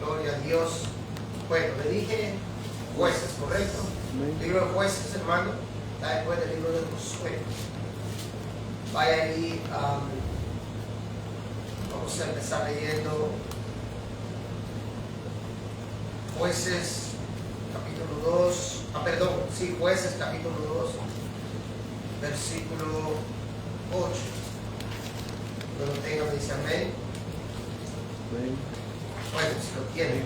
Gloria a Dios. Bueno, le dije jueces, ¿correcto? El libro de jueces, hermano, está después del libro de Josué. Vaya ahí, vamos a empezar leyendo jueces, capítulo 2, jueces, capítulo 2, versículo 8. Cuando lo tenga, me dice amén. Bueno, si lo tiene.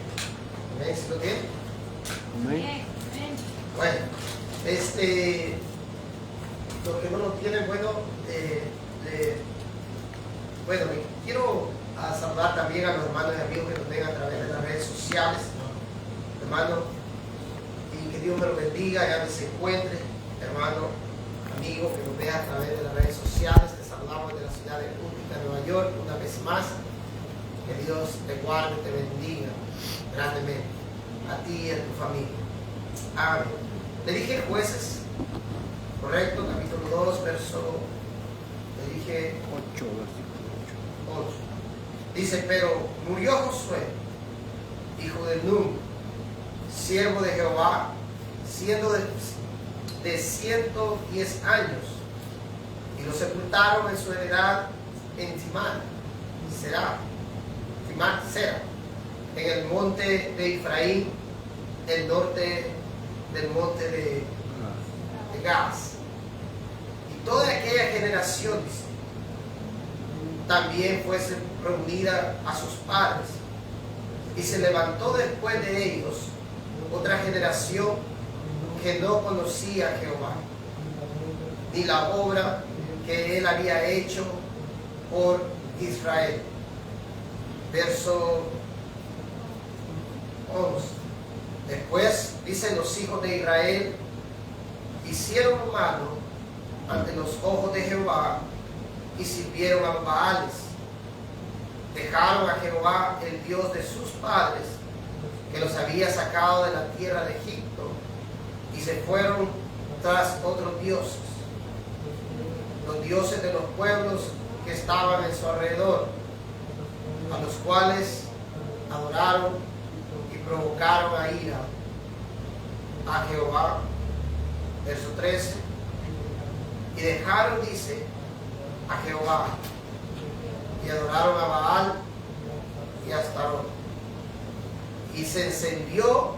Amén, si lo tiene. Amén. Bueno, los que no lo tienen, bueno, me quiero saludar también a los hermanos y amigos que nos ven a través de las redes sociales, hermano, y que Dios me lo bendiga, ya me se encuentre, hermano, amigo que nos ve a través de las redes sociales. Te saludamos de la ciudad de Utica, Nueva York, una vez más. Que Dios te guarde, te bendiga grandemente, a ti y a tu familia. Amén. Le dije jueces, correcto, capítulo 2, verso, le dije 8, versículo 8. Dice, pero murió Josué, hijo de Nun, siervo de Jehová, siendo de 110 años, y lo sepultaron en su heredad en Timán, Sera, en el monte de Efraín, el norte del monte de Gaz. Y toda aquella generación, dice, también fue reunida a sus padres, y se levantó después de ellos otra generación que no conocía a Jehová, ni la obra que él había hecho por Israel. Verso 11. Después, dicen, los hijos de Israel hicieron lo malo ante los ojos de Jehová y sirvieron a los Baales. Dejaron a Jehová, el Dios de sus padres, que los había sacado de la tierra de Egipto, y se fueron tras otros dioses, los dioses de los pueblos que estaban en su alrededor, a los cuales adoraron y provocaron a ira a Jehová. Verso 13. Y dejaron, dice, a Jehová, y adoraron a Baal y a Astarot. Y se encendió,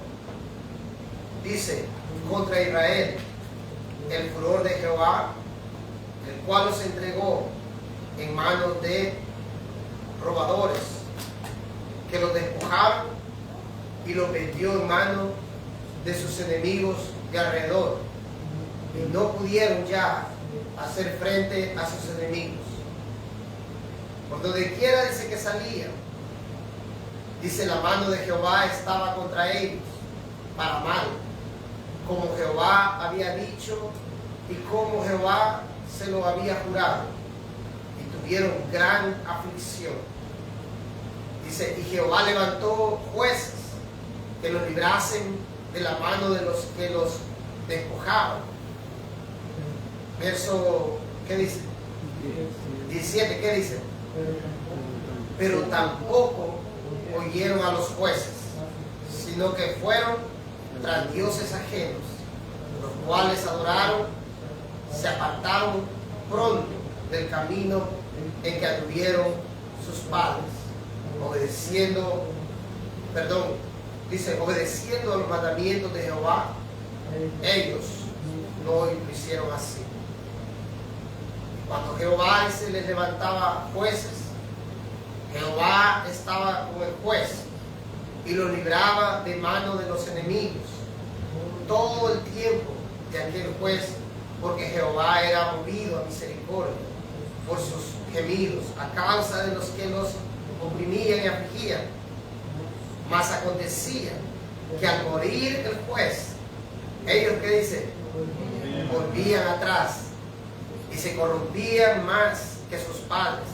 dice, contra Israel el furor de Jehová, el cual los entregó en manos de robadores, que los despojaron y los vendió en manos de sus enemigos de alrededor, y no pudieron ya hacer frente a sus enemigos. Por donde quiera, dice, que salían, dice, la mano de Jehová estaba contra ellos para mal, como Jehová había dicho y como Jehová se lo había jurado, y tuvieron gran aflicción. Dice, y Jehová levantó jueces que los librasen de la mano de los que los despojaban. Verso, ¿qué dice? 17, ¿qué dice? Pero tampoco oyeron a los jueces, sino que fueron tras dioses ajenos, los cuales adoraron, se apartaron pronto del camino en que anduvieron sus padres, obedeciendo a los mandamientos de Jehová. Ellos no lo hicieron así. Cuando Jehová se les levantaba jueces, Jehová estaba con el juez y lo libraba de mano de los enemigos todo el tiempo de aquel juez, porque Jehová era movido a misericordia por sus gemidos a causa de los que los oprimían y afligían. Mas acontecía que al morir el juez, ellos, ¿qué dicen? Volvían atrás y se corrompían más que sus padres,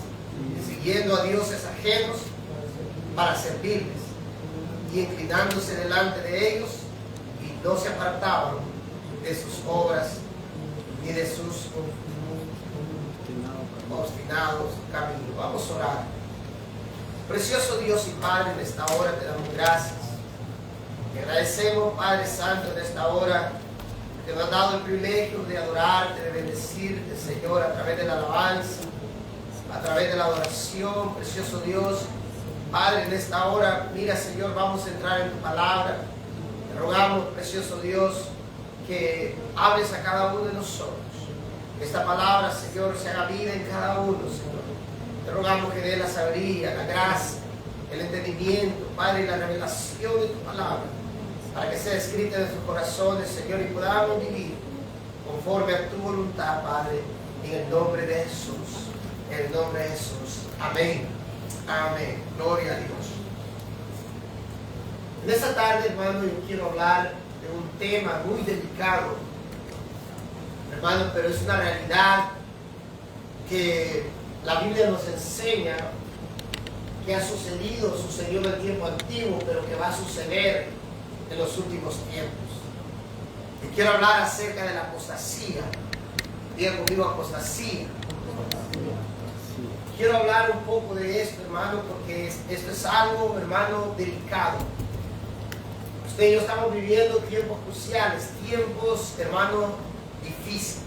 siguiendo a dioses ajenos para servirles, y inclinándose delante de ellos, y no se apartaban de sus obras ni de sus obstinados caminos. Vamos a orar. Precioso Dios y Padre, en esta hora te damos gracias. Te agradecemos, Padre Santo, en esta hora que nos has dado el privilegio de adorarte, de bendecirte, Señor, a través de la alabanza, a través de la adoración. Precioso Dios, Padre, en esta hora, mira, Señor, vamos a entrar en tu palabra. Te rogamos, precioso Dios, que hables a cada uno de nosotros. Que esta palabra, Señor, se haga vida en cada uno, Señor. Te rogamos que dé la sabiduría, la gracia, el entendimiento, Padre, y la revelación de tu palabra, para que sea escrita en nuestros corazones, Señor, y podamos vivir conforme a tu voluntad, Padre, en el nombre de Jesús. En el nombre de Jesús. Amén. Amén. Gloria a Dios. En esta tarde, hermano, yo quiero hablar de un tema muy delicado, hermano, pero es una realidad que la Biblia nos enseña que ha sucedió en el tiempo antiguo, pero que va a suceder en los últimos tiempos. Y quiero hablar acerca de la apostasía. Diga conmigo, apostasía. Quiero hablar un poco de esto, hermano, porque esto es algo, hermano, delicado. Usted y yo estamos viviendo tiempos cruciales, tiempos, hermano, difíciles.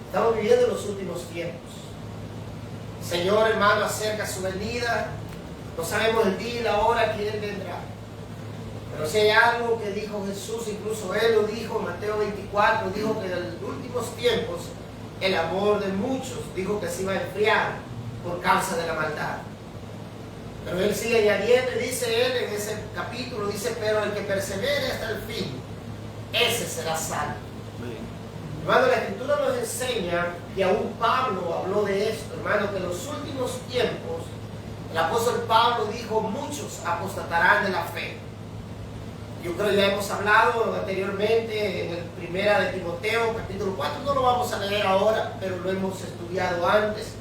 Estamos viviendo los últimos tiempos. Señor, hermano, acerca su venida. No sabemos el día y la hora que Él vendrá. Pero si hay algo que dijo Jesús, incluso Él lo dijo en Mateo 24, dijo que en los últimos tiempos el amor de muchos dijo que se iba a enfriar por causa de la maldad. Pero Él sigue añadiendo y dice Él en ese capítulo, dice, pero el que persevere hasta el fin, ese será salvo. Hermano, la Escritura nos enseña, y aún Pablo habló de esto, hermano, que en los últimos tiempos, el apóstol Pablo dijo, muchos apostatarán de la fe. Yo creo que ya hemos hablado anteriormente en el primera de Timoteo, capítulo 4, no lo vamos a leer ahora, pero lo hemos estudiado antes.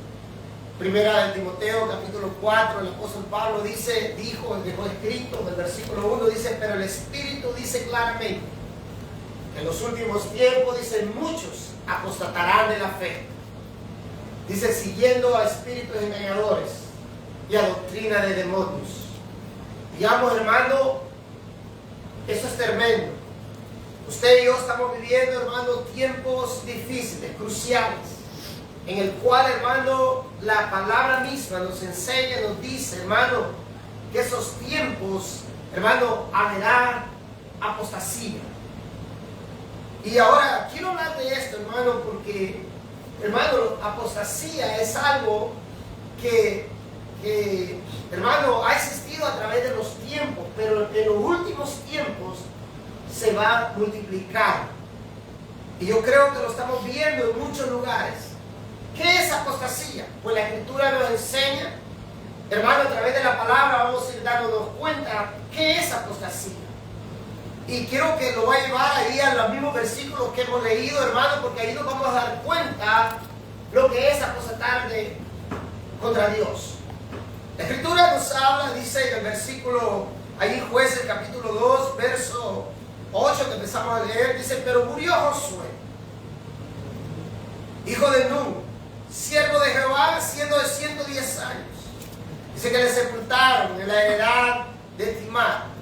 Primera de Timoteo, capítulo 4, el apóstol Pablo dejó escrito en el versículo 1, dice, pero el Espíritu dice claramente, en los últimos tiempos, dice, muchos apostatarán de la fe. Dice, siguiendo a espíritus engañadores y a doctrina de demonios. Digamos, hermano, eso es tremendo. Usted y yo estamos viviendo, hermano, tiempos difíciles, cruciales, en el cual, hermano, la palabra misma nos enseña, nos dice, hermano, que esos tiempos, hermano, habrá apostasía. Y ahora quiero hablar de esto, hermano, porque, hermano, apostasía es algo que, hermano, ha existido a través de los tiempos, pero en los últimos tiempos se va a multiplicar. Y yo creo que lo estamos viendo en muchos lugares. ¿Qué es apostasía? Pues la Escritura nos enseña, hermano, a través de la palabra vamos a ir dándonos cuenta qué es apostasía. Y quiero que lo va a llevar ahí a los mismos versículos que hemos leído, hermano, porque ahí nos vamos a dar cuenta lo que es apostatar contra Dios. La Escritura nos habla, dice en el versículo, ahí Jueces capítulo 2, verso 8, que empezamos a leer, dice, pero murió Josué, hijo de Nun, siervo de Jehová, siendo de 110 años. Dice que le sepultaron en la heredad de Timar.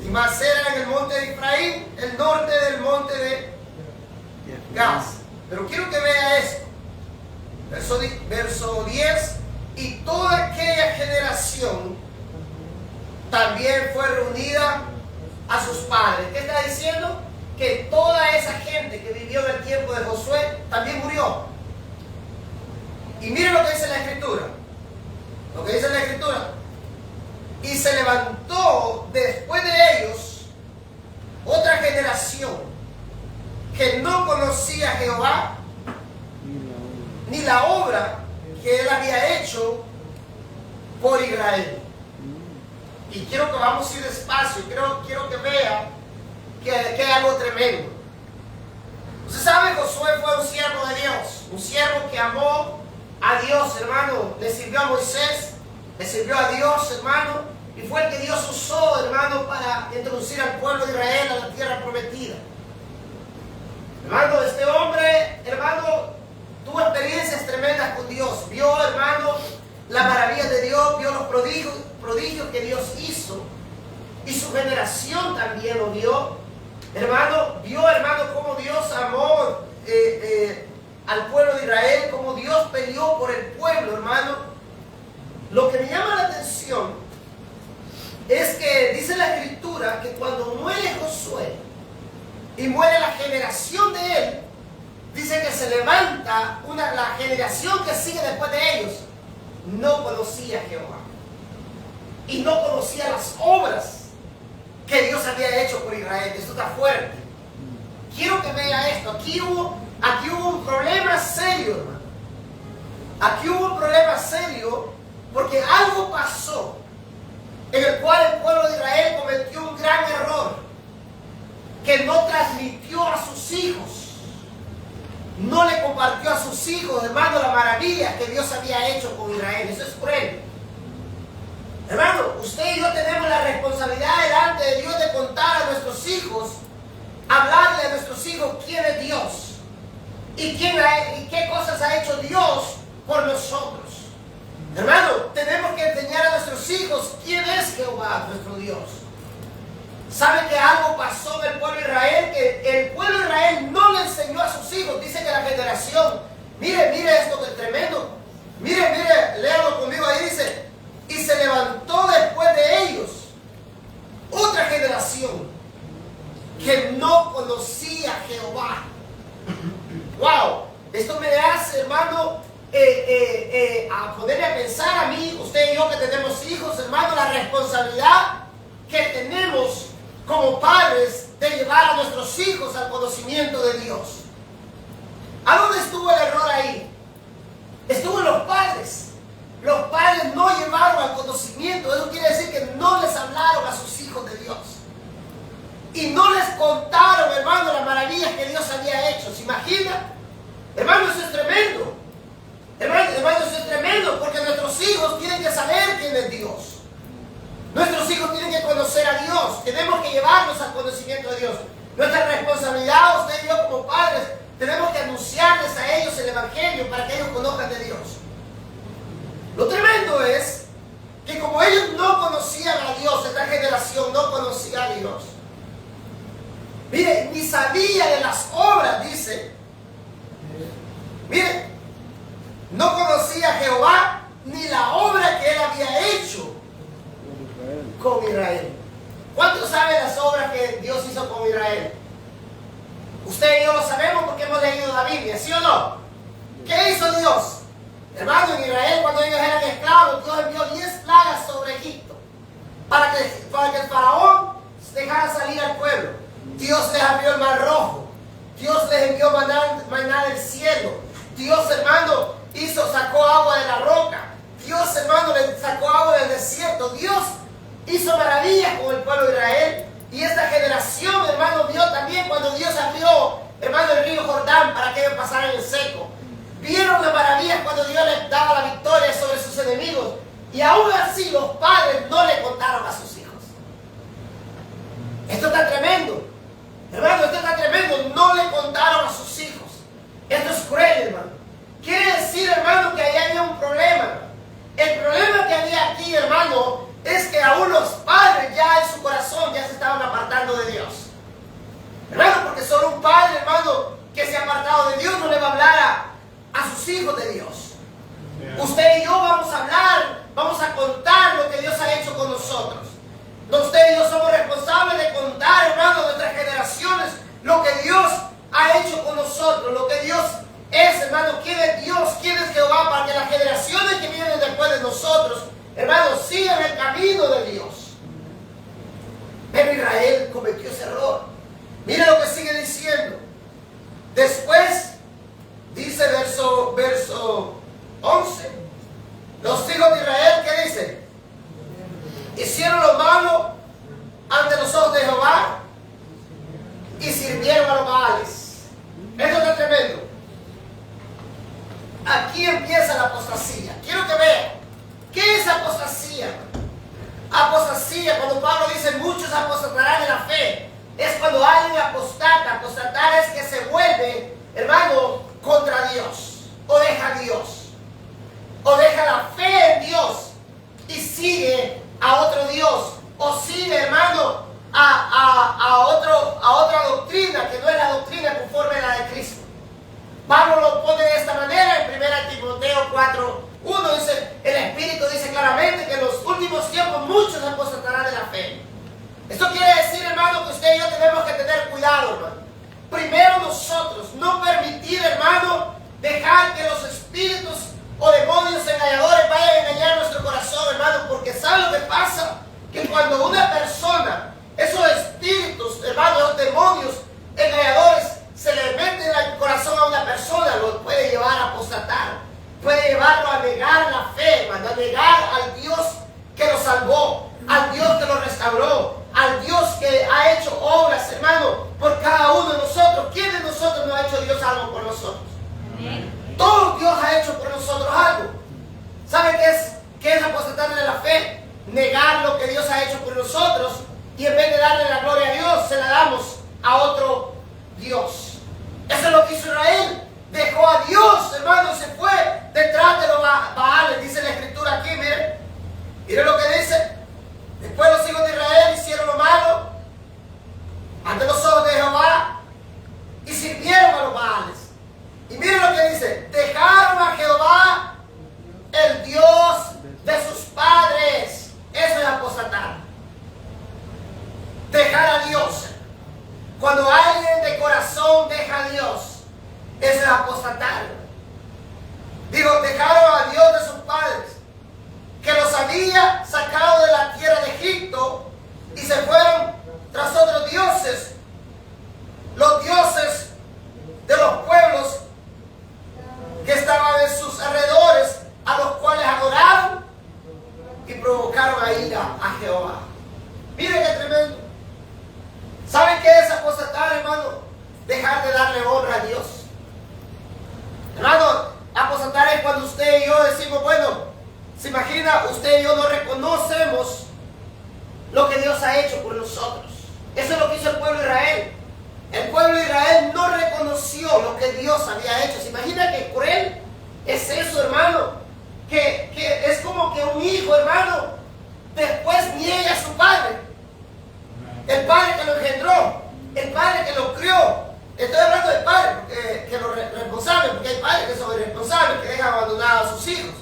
Timar era en el monte de Efraín, el norte del monte de Gaz. Pero quiero que vea esto. Verso 10. Y toda aquella generación también fue reunida a sus padres. ¿Qué está diciendo? Que toda esa gente que vivió en el tiempo de Josué también murió. Y miren lo que dice la Escritura. Lo que dice la Escritura. Y se levantó después de ellos otra generación que no conocía a Jehová ni la obra que Él había hecho por Israel. Y quiero que vamos a ir despacio. Quiero que vea que hay algo tremendo. Usted sabe, Josué fue un siervo de Dios, un siervo que amó a Dios, hermano. Le sirvió a Moisés, le sirvió a Dios, hermano. Y fue el que Dios usó, hermano, para introducir al pueblo de Israel a la tierra prometida. Hermano, este hombre, hermano, tuvo experiencias tremendas con Dios. Vio, hermano, la maravilla de Dios, vio los prodigios que Dios hizo, y su generación también lo vio. Hermano, vio, hermano, cómo Dios amó al pueblo de Israel, cómo Dios peleó por el pueblo, hermano. Lo que me llama la atención es que dice la Escritura que cuando muere Josué y muere la generación de él, dice que se levanta la generación que sigue después de ellos. No conocía a Jehová y no conocía las obras que Dios había hecho por Israel. Esto está fuerte. Quiero que vea esto. Aquí hubo un problema serio, hermano. Aquí hubo un problema serio porque algo pasó en el cual el pueblo de Israel cometió un gran error, que no transmitió a sus hijos, no le compartió a sus hijos, hermano, la maravilla que Dios había hecho con Israel. Eso es cruel. Hermano, usted y yo tenemos la responsabilidad delante de Dios de contar a nuestros hijos, hablarle a nuestros hijos quién es Dios y qué cosas ha hecho Dios por nosotros. Hermano, tenemos que enseñar a nuestros hijos quién es Jehová, nuestro Dios. ¿Sabe que algo pasó en el pueblo de Israel? Que el pueblo de Israel no le enseñó a sus hijos. Dice que la generación, mire esto que es tremendo. Mire, léalo conmigo ahí, dice, y se levantó después de ellos otra generación que no conocía a Jehová. Wow, esto me hace, hermano, a ponerme a pensar a mí, usted y yo que tenemos hijos, hermano, la responsabilidad que tenemos como padres de llevar a nuestros hijos al conocimiento de Dios. ¿A dónde estuvo el error ahí? Estuvo en los padres. Los padres no llevaron al conocimiento. Eso quiere decir que no les hablaron a sus hijos de Dios. Y no les contaron, hermano, las maravillas que Dios había hecho. ¿Se imagina? Hermano, eso es tremendo. Hermano, eso es tremendo, porque nuestros hijos tienen que saber quién es Dios. Nuestros hijos tienen que conocer a Dios. Tenemos que llevarlos al conocimiento de Dios. Nuestra responsabilidad, usted y yo como padres, tenemos que anunciarles a ellos el Evangelio para que ellos conozcan de Dios. Lo tremendo es que como ellos no conocían a Dios, esta generación no conocía a Dios. Mire, ni sabía de las obras, dice. Mire, no conocía a Jehová ni la obra que él había hecho con Israel. ¿Cuántos saben las obras que Dios hizo con Israel? Usted y yo lo sabemos porque hemos leído la Biblia, ¿sí o no? ¿Qué hizo Dios? Hermano, en Israel cuando ellos eran esclavos, Dios envió 10 plagas sobre Egipto para que el faraón dejara salir al pueblo. Dios les abrió el mar rojo. Dios les envió maná del cielo. Dios, hermano, sacó agua de la roca. Dios, hermano, le sacó agua del desierto. Dios hizo maravillas con el pueblo de Israel. Y esta generación, hermano, vio también cuando Dios abrió, hermano, el río Jordán para que ellos pasaran en seco. Vieron las maravillas cuando Dios les daba la victoria sobre sus enemigos. Y aún así los padres no le contaron a sus hijos. Esto está tremendo. Hermano, esto está tremendo. No le contaron a sus hijos. Esto es cruel, hermano. Quiere decir, hermano, que ahí había un problema. El problema que había aquí, hermano, es que aún los padres ya en su corazón ya se estaban apartando de Dios. Hermano, porque solo un padre, hermano, que se ha apartado de Dios no le va a hablar a sus hijos de Dios. Usted y yo vamos a hablar, vamos a contar lo que Dios ha hecho con nosotros. Usted y yo somos responsables de contar, hermano, a nuestras generaciones lo que Dios ha hecho con nosotros, lo que Dios es, hermano, quién es Dios, quién es Jehová, para que las generaciones que vienen después de nosotros, hermano, sigan el camino de Dios. Pero Israel cometió ese error. Mira lo que sigue diciendo. Después, dice verso 11, los hijos de Israel, ¿qué dice? Hicieron lo malo ante los ojos de Jehová y sirvieron a los Baales. Esto está tremendo. Aquí empieza la apostasía. Quiero que vean. ¿Qué es apostasía? Apostasía, cuando Pablo dice muchos apostatarán en la fe, es cuando alguien apostata. Apostatar es que se vuelve, hermano, contra Dios, o deja a Dios, o deja la fe en Dios y sigue a otro Dios, o sigue, hermano, a otra doctrina que no es la doctrina conforme a la de Cristo. Pablo lo pone de esta manera en 1 Timoteo 4:1, dice, el Espíritu dice claramente que en los últimos tiempos muchos apostatarán de la fe. Esto quiere decir, hermano, que usted y yo tenemos que tener cuidado, hermano. Primero nosotros, no permitir, hermano, dejar que los espíritus o demonios engañadores vayan a engañar nuestro corazón, hermano, porque ¿sabe lo que pasa? Que cuando una persona, esos espíritus, hermano, los demonios engañadores, se le meten al corazón a una persona, lo puede llevar a apostatar, puede llevarlo a negar la fe, hermano, a negar al Dios que lo salvó, al Dios que lo restauró, al Dios que ha hecho obras, hermano, por cada uno de nosotros. ¿Quién de nosotros no ha hecho Dios algo por nosotros? Todo Dios ha hecho por nosotros algo. ¿Sabe qué es apostatar de la fe? Negar lo que Dios ha hecho por nosotros y en vez de darle la gloria a Dios, se la damos a otro Dios. Eso es lo que hizo Israel. Dejó a Dios, hermano, se fue detrás de los Baales. Dice la Escritura aquí, miren lo que dice. Después los hijos de Israel hicieron lo malo ante los ojos de Jehová y sirvieron a los Baales. Y miren lo que dice: dejaron a Jehová, el Dios de sus padres. Eso es apostatar. Dejar a Dios. Cuando alguien de corazón deja a Dios, eso es apostatar. Digo, dejaron a Dios de sus padres, que los había sacado de la tierra de Egipto, y se fueron tras otros dioses, los dioses de los pueblos que estaban en sus alrededores, a los cuales adoraron y provocaron a ira a Jehová. Miren qué tremendo. ¿Saben qué es apostatar, hermano? Dejar de darle honra a Dios. Hermano, apostatar es cuando usted y yo decimos, bueno, se imagina, usted y yo no reconocemos lo que Dios ha hecho por nosotros. Eso es lo que hizo el pueblo de Israel. El pueblo de Israel no reconoció lo que Dios había hecho. ¿Se imagina que cruel es eso, hermano? Que es como que un hijo, hermano, después niega a su padre. El padre que lo engendró, el padre que lo crió. Estoy hablando del padre que lo responsable, porque hay padres que son irresponsables, que dejan abandonados a sus hijos.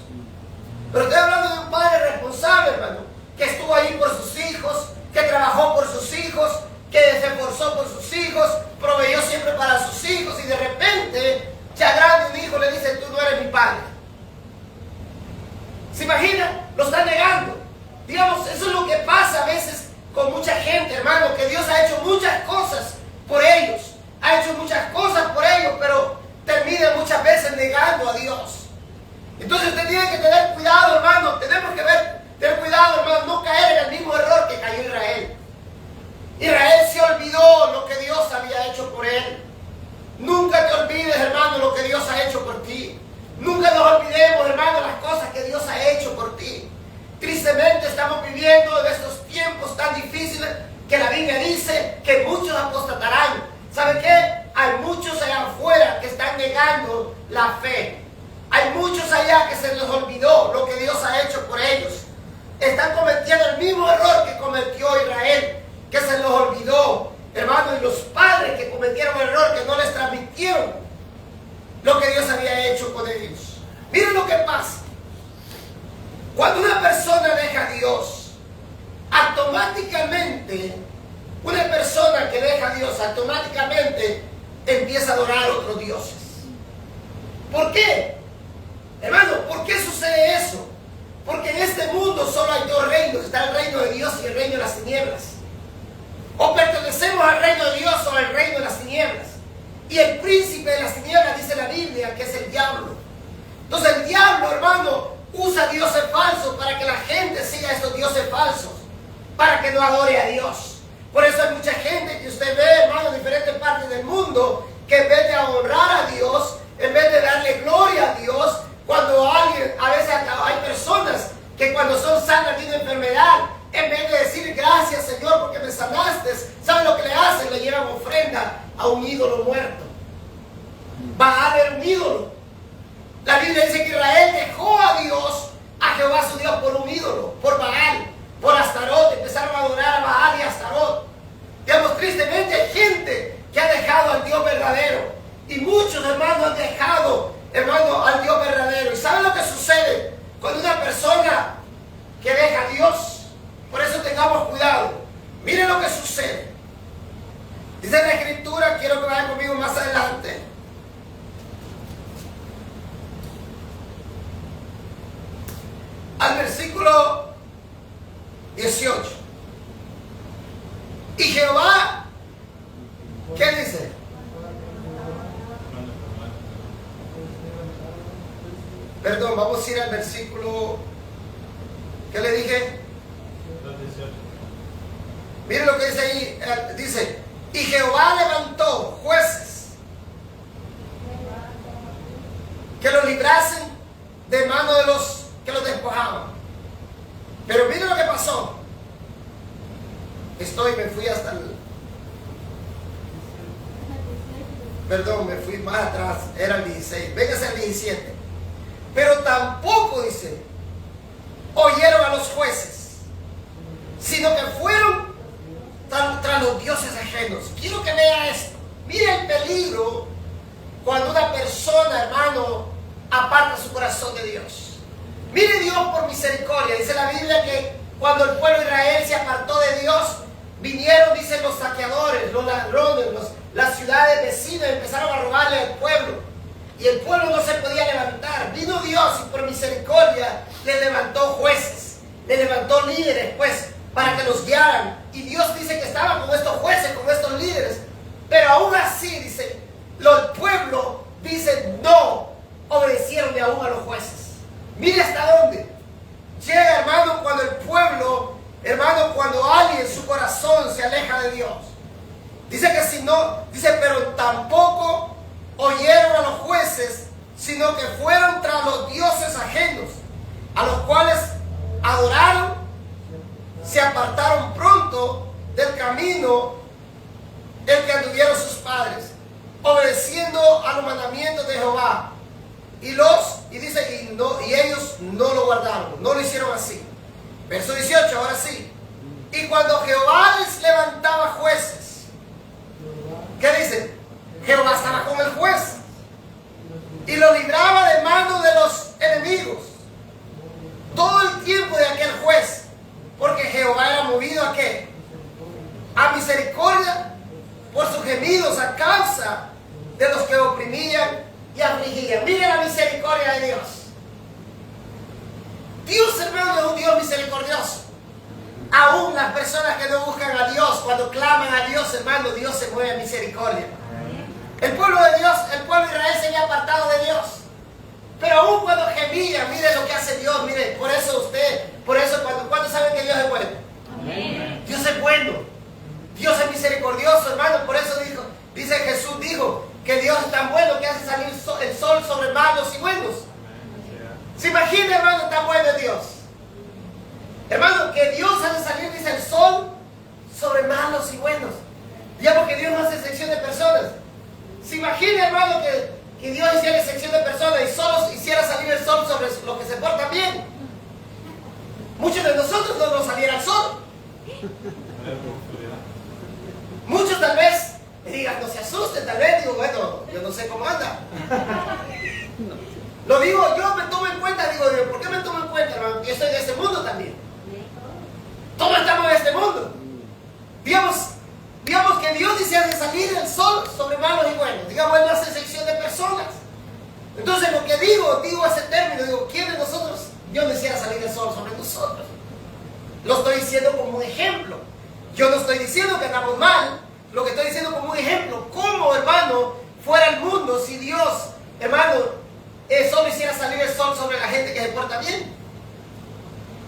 Pero estoy hablando de un padre responsable, hermano, que estuvo ahí por sus hijos, que trabajó por sus hijos, que se esforzó por sus hijos, proveyó siempre para sus hijos, y de repente, ya grande, un hijo le dice: tú no eres mi padre. ¿Se imagina? Lo está negando. Digamos, eso es lo que pasa a veces con mucha gente, hermano, que Dios ha hecho muchas cosas por ellos, ha hecho muchas cosas por ellos, pero termina muchas veces negando a Dios. Entonces usted tiene que tener cuidado, hermano. Tenemos que tener cuidado, hermano, no caer en el mismo error que cayó Israel. Israel se olvidó lo que Dios había hecho por él. Nunca te olvides, hermano, lo que Dios ha hecho por ti. Nunca nos olvidemos, hermano, las cosas que Dios ha hecho por ti. Tristemente estamos viviendo en estos tiempos tan difíciles que la Biblia dice que muchos apostatarán. ¿Sabe qué? Hay muchos allá afuera que están negando la fe. Hay muchos allá que se les olvidó lo que Dios ha hecho por ellos. Están cometiendo el mismo error que cometió Israel, que se les olvidó, hermano, y los padres que cometieron el error, que no les transmitieron lo que Dios había hecho con ellos. Miren lo que pasa. Cuando una persona deja a Dios, automáticamente, una persona que deja a Dios, automáticamente empieza a adorar a otros dioses. ¿Por qué? Hermano, ¿por qué sucede eso? Porque en este mundo solo hay dos reinos. Está el reino de Dios y el reino de las tinieblas. O pertenecemos al reino de Dios o al reino de las tinieblas. Y el príncipe de las tinieblas, dice la Biblia, que es el diablo. Entonces el diablo, hermano, usa dioses falsos para que la gente siga a estos dioses falsos, para que no adore a Dios. Por eso hay mucha gente que usted ve, hermano, en diferentes partes del mundo, que en vez de honrar a Dios, en vez de darle gloria a Dios, cuando alguien, a veces hay personas que cuando son sanas de una enfermedad, en vez de decir gracias, Señor, porque me sanaste, ¿saben lo que le hacen? Le llevan ofrenda a un ídolo muerto. Baal era un ídolo. La Biblia dice que Israel dejó a Dios, a a Jehová su Dios por un ídolo, por Baal, por Astarot. Empezaron a adorar a Baal y a Astarot. Digamos, tristemente hay gente que ha dejado al Dios verdadero. Y muchos hermanos han dejado, hermano, al Dios verdadero. ¿Y saben lo que sucede cuando una persona que deja a Dios? Por eso tengamos cuidado. Miren lo que sucede. Dice la Escritura, quiero que vayan conmigo más adelante. Al versículo 18. Y Jehová, ¿qué dice? Perdón, vamos a ir al versículo, ¿qué le dije? Miren lo que dice ahí, dice, y Jehová levantó jueces que los librasen de mano de los que los despojaban. Pero miren lo que pasó. Me fui hasta el... Perdón, me fui más atrás, era el 16. Véngase al 17. Pero tampoco, dice, oyeron a los jueces, sino que fueron tras los dioses ajenos. Quiero que vea esto. Mira el peligro cuando una persona, hermano, aparta su corazón de Dios. Mire Dios por misericordia. Dice la Biblia que cuando el pueblo de Israel se apartó de Dios, vinieron, dicen, los saqueadores, los ladrones, las ciudades vecinas, empezaron a robarle al pueblo. Y el pueblo no se podía levantar. Vino Dios y por misericordia le levantó jueces, le levantó líderes, pues, para que los guiaran. Y Dios dice que estaba con estos jueces, con estos líderes. Pero aún así, dice, el pueblo, dice, no obedecieron ni aún a los jueces. Mire hasta dónde llega, hermano, cuando el pueblo, hermano, cuando alguien, su corazón se aleja de Dios. Dice que si no, dice, pero tampoco oyeron a los jueces, sino que fueron tras los dioses ajenos, a los cuales adoraron, se apartaron pronto del camino el que anduvieron sus padres, obedeciendo a los mandamientos de Jehová. Y dice, y ellos no lo guardaron, no lo hicieron así. Verso 18, ahora sí. Y cuando Jehová les levantaba jueces, ¿qué dice? Jehová estaba con el juez y lo libraba de mano de los enemigos todo el tiempo de aquel juez, porque Jehová era movido ¿a qué? A misericordia por sus gemidos a causa de los que oprimían y afligían. Miren la misericordia de Dios. Dios, hermano, es un Dios misericordioso. Aún las personas que no buscan a Dios, cuando claman a Dios, hermano, Dios se mueve a misericordia. El pueblo de Dios, el pueblo de Israel se había apartado de Dios. Pero aún cuando gemía, mire lo que hace Dios, mire, por eso cuando saben que Dios es bueno. Amén. Dios es bueno. Dios es misericordioso, hermano. Por eso dice Jesús dijo que Dios es tan bueno que hace salir el sol sobre malos y buenos. ¿Se imagina, hermano, tan bueno es Dios? Hermano, que Dios hace salir, dice, el sol sobre malos y buenos. Digamos que Dios no hace sección de personas. ¿Se imagina, hermano, que Dios hiciera sección de personas y solo hiciera salir el sol sobre los que se portan bien? Muchos de nosotros no nos saliera el sol. Muchos tal vez me digan, no se asusten, tal vez digo, bueno, yo no sé cómo anda. Lo digo, yo me tomo en cuenta, digo, ¿por qué me tomo en cuenta, hermano? Yo soy de este mundo también. Todos estamos en este mundo. Digamos que Dios dice hace salir el sol sobre malos y buenos. Digamos, Él no hace sección de personas. Entonces lo que digo ese término, digo, ¿quién de nosotros Dios no hiciera salir el sol sobre nosotros? Lo estoy diciendo como un ejemplo. Yo no estoy diciendo que andamos mal, lo que estoy diciendo como un ejemplo. ¿Cómo, hermano, fuera el mundo si Dios, hermano, solo hiciera salir el sol sobre la gente que se porta bien?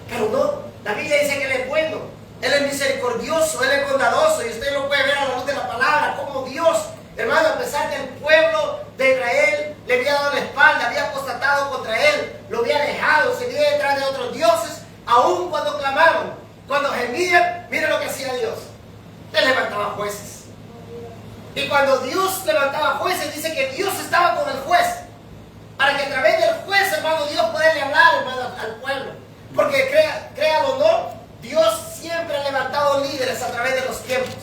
Pero no, la Biblia dice que Él es bueno, Él es misericordioso, Él es bondadoso, y usted lo puede ver a la luz de la palabra, como Dios, hermano, a pesar que el pueblo de Israel le había dado la espalda, había apostatado contra Él, lo había dejado, se iba detrás de otros dioses, aun cuando clamaban, cuando gemían, mire lo que hacía Dios. Él levantaba jueces. Y cuando Dios levantaba jueces, dice que Dios estaba con el juez, para que a través del juez, hermano, Dios poderle hablar, hermano, al pueblo. Porque créalo o no, Dios siempre ha levantado líderes a través de los tiempos.